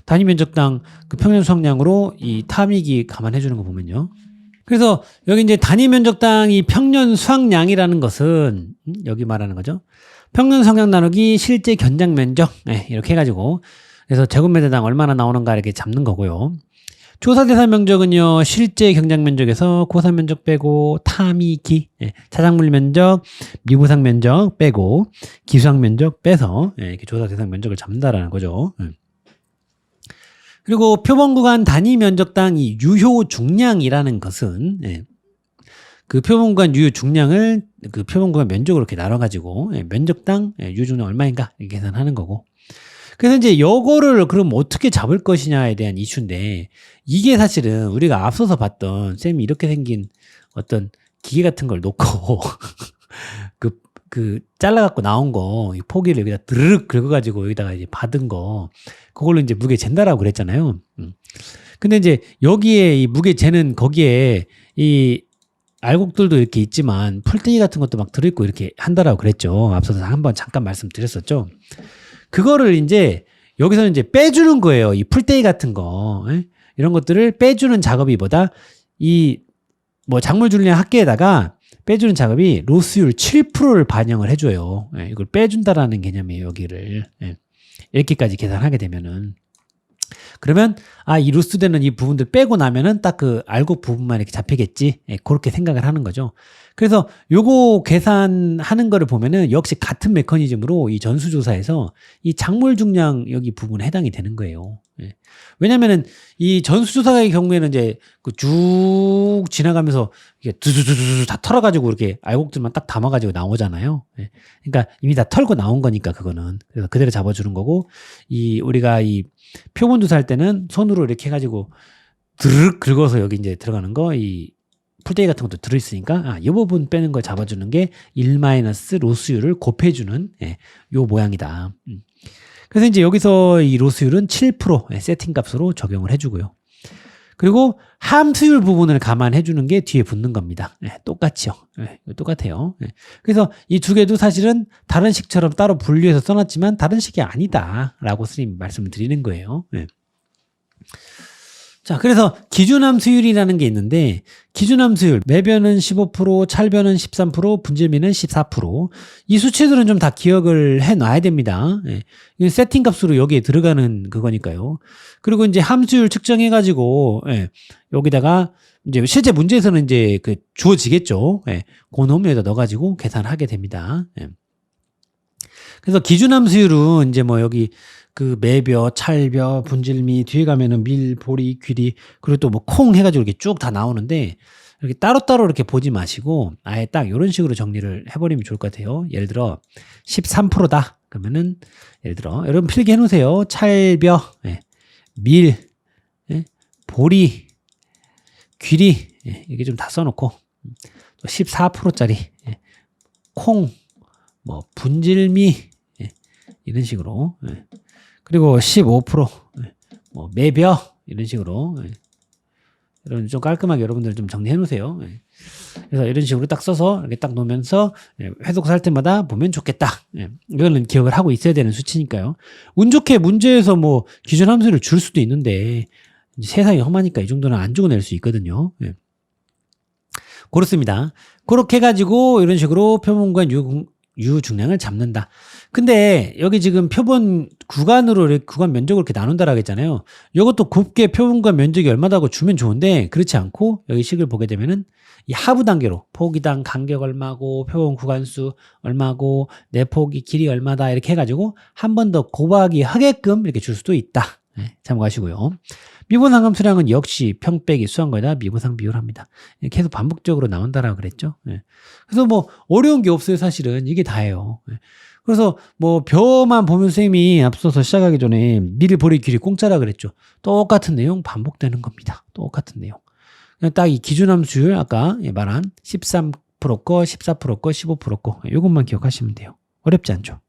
단위 면적당 그 평년 수확량으로 이 탐이기 감안해 주는 거 보면요. 그래서 여기 이제 단위 면적당 이 평년 수확량이라는 것은 여기 말하는 거죠. 평년 수확량 나누기 실제 견장 면적, 이렇게 해가지고, 그래서 제곱미터당 얼마나 나오는가 이렇게 잡는 거고요. 조사 대상 면적은요, 실제 경장 면적에서 고사 면적 빼고 탐이기, 차작물 면적, 미부상 면적 빼고 기수학 면적 빼서 이렇게 조사 대상 면적을 잡는다라는 거죠. 그리고 표본 구간 단위 면적당 이 유효 중량이라는 것은, 그 표본 구간 유효 중량을 그 표본 구간 면적으로 이렇게 나눠가지고, 면적당 유효 중량 얼마인가 이렇게 계산하는 거고. 그래서 이제 요거를 그럼 어떻게 잡을 것이냐에 대한 이슈인데, 이게 사실은 우리가 앞서서 봤던 쌤이 이렇게 생긴 어떤 기계 같은 걸 놓고 그 잘라갖고 나온 거, 이 포기를 여기다 드르륵 긁어가지고 여기다가 이제 받은 거, 그걸로 이제 무게 잰다라고 그랬잖아요. 근데 이제 여기에 이 무게 재는 거기에 이 알곡들도 이렇게 있지만 풀떼기 같은 것도 막 들어있고 이렇게 한다라고 그랬죠. 앞서서 한번 잠깐 말씀드렸었죠. 그거를 이제 여기서는 이제 빼주는 거예요. 이 풀떼기 같은 거, 이런 것들을 빼주는 작업이 뭐다? 이 뭐 작물 줄량 합계에다가 빼주는 작업이 로스율 7%를 반영을 해줘요. 이걸 빼준다라는 개념이에요. 여기를 이렇게까지 계산하게 되면은, 그러면 이 로스되는 이 부분들 빼고 나면은 딱 그 알곡 부분만 이렇게 잡히겠지. 그렇게 생각을 하는 거죠. 그래서 요거 계산하는 거를 보면은 역시 같은 메커니즘으로 이 전수조사에서 이 작물 중량 여기 부분에 해당이 되는 거예요. 왜냐면은 이 전수조사의 경우에는 이제 그 쭉 지나가면서 이게 두두두두 다 털어가지고 이렇게 알곡들만 딱 담아가지고 나오잖아요. 그러니까 이미 다 털고 나온 거니까 그거는. 그래서 그대로 잡아주는 거고, 이 우리가 이 표본 조사할 때는 손으로 이렇게 해가지고 드르륵 긁어서 여기 이제 들어가는 거, 이 풀떼기 같은 것도 들어있으니까 이 부분 빼는 걸 잡아주는 게 1- 로스율을 곱해주는 요 모양이다. 그래서 이제 여기서 이 로스율은 7% 세팅 값으로 적용을 해주고요. 그리고 함수율 부분을 감안해주는 게 뒤에 붙는 겁니다. 똑같이요. 똑같아요. 그래서 이 두 개도 사실은 다른 식처럼 따로 분류해서 써놨지만 다른 식이 아니다라고 스님 말씀을 드리는 거예요. 자, 그래서 기준함수율이라는 게 있는데, 기준함수율, 매변은 15%, 찰변은 13%, 분질미는 14%. 이 수치들은 좀 다 기억을 해 놔야 됩니다. 이 세팅 값으로 여기에 들어가는 그거니까요. 그리고 이제 함수율 측정해가지고, 여기다가 이제 실제 문제에서는 이제 그 주어지겠죠. 그 놈 여기다 넣어가지고 계산하게 됩니다. 그래서 기준함수율은 이제 뭐 여기 그 매벼, 찰벼, 분질미, 뒤에 가면은 밀, 보리, 귀리, 그리고 또 뭐 콩 해가지고 이렇게 쭉 다 나오는데, 이렇게 따로따로 이렇게 보지 마시고 아예 딱 이런 식으로 정리를 해버리면 좋을 것 같아요. 예를 들어 13%다 그러면은, 예를 들어 여러분 필기해 놓으세요. 찰벼, 밀, 보리, 귀리, 이게 좀 다 써놓고, 또 14%짜리 콩, 뭐 분질미, 이런 식으로, 그리고 15%, 뭐 매벼, 이런 식으로, 여러분 좀 깔끔하게 여러분들 좀 정리해 놓으세요. 그래서 이런 식으로 딱 써서 이렇게 딱 놓으면서 회독할 때마다 보면 좋겠다. 이거는 기억을 하고 있어야 되는 수치니까요. 운 좋게 문제에서 뭐 기준 함수를 줄 수도 있는데, 세상이 험하니까 이 정도는 안 주고 낼 수 있거든요. 그렇습니다. 그렇게 해가지고 이런 식으로 표본구간 유중량을 잡는다. 근데 여기 지금 표본 구간으로 구간 면적을 이렇게 나눈다라고 했잖아요. 이것도 곱게 표본과 면적이 얼마다고 주면 좋은데 그렇지 않고 여기 식을 보게 되면은 이 하부 단계로 포기당 간격 얼마고 표본 구간수 얼마고 내폭이 길이 얼마다 이렇게 해가지고 한 번 더 곱하기 하게끔 이렇게 줄 수도 있다. 네, 참고하시고요. 미분상 함수량은 역시 평 빼기 수한거에다 미분상 비율 합니다. 계속 반복적으로 나온다라고 그랬죠. 네. 그래서 뭐 어려운 게 없어요. 사실은 이게 다예요. 네. 그래서 뭐 벼만 보면 선생님이 앞서서 시작하기 전에 미리 보리 길이 공짜라 그랬죠. 똑같은 내용 반복되는 겁니다. 똑같은 내용. 딱 이 기준함수율 아까 말한 13% 거, 14% 거, 15% 거 이것만 기억하시면 돼요. 어렵지 않죠.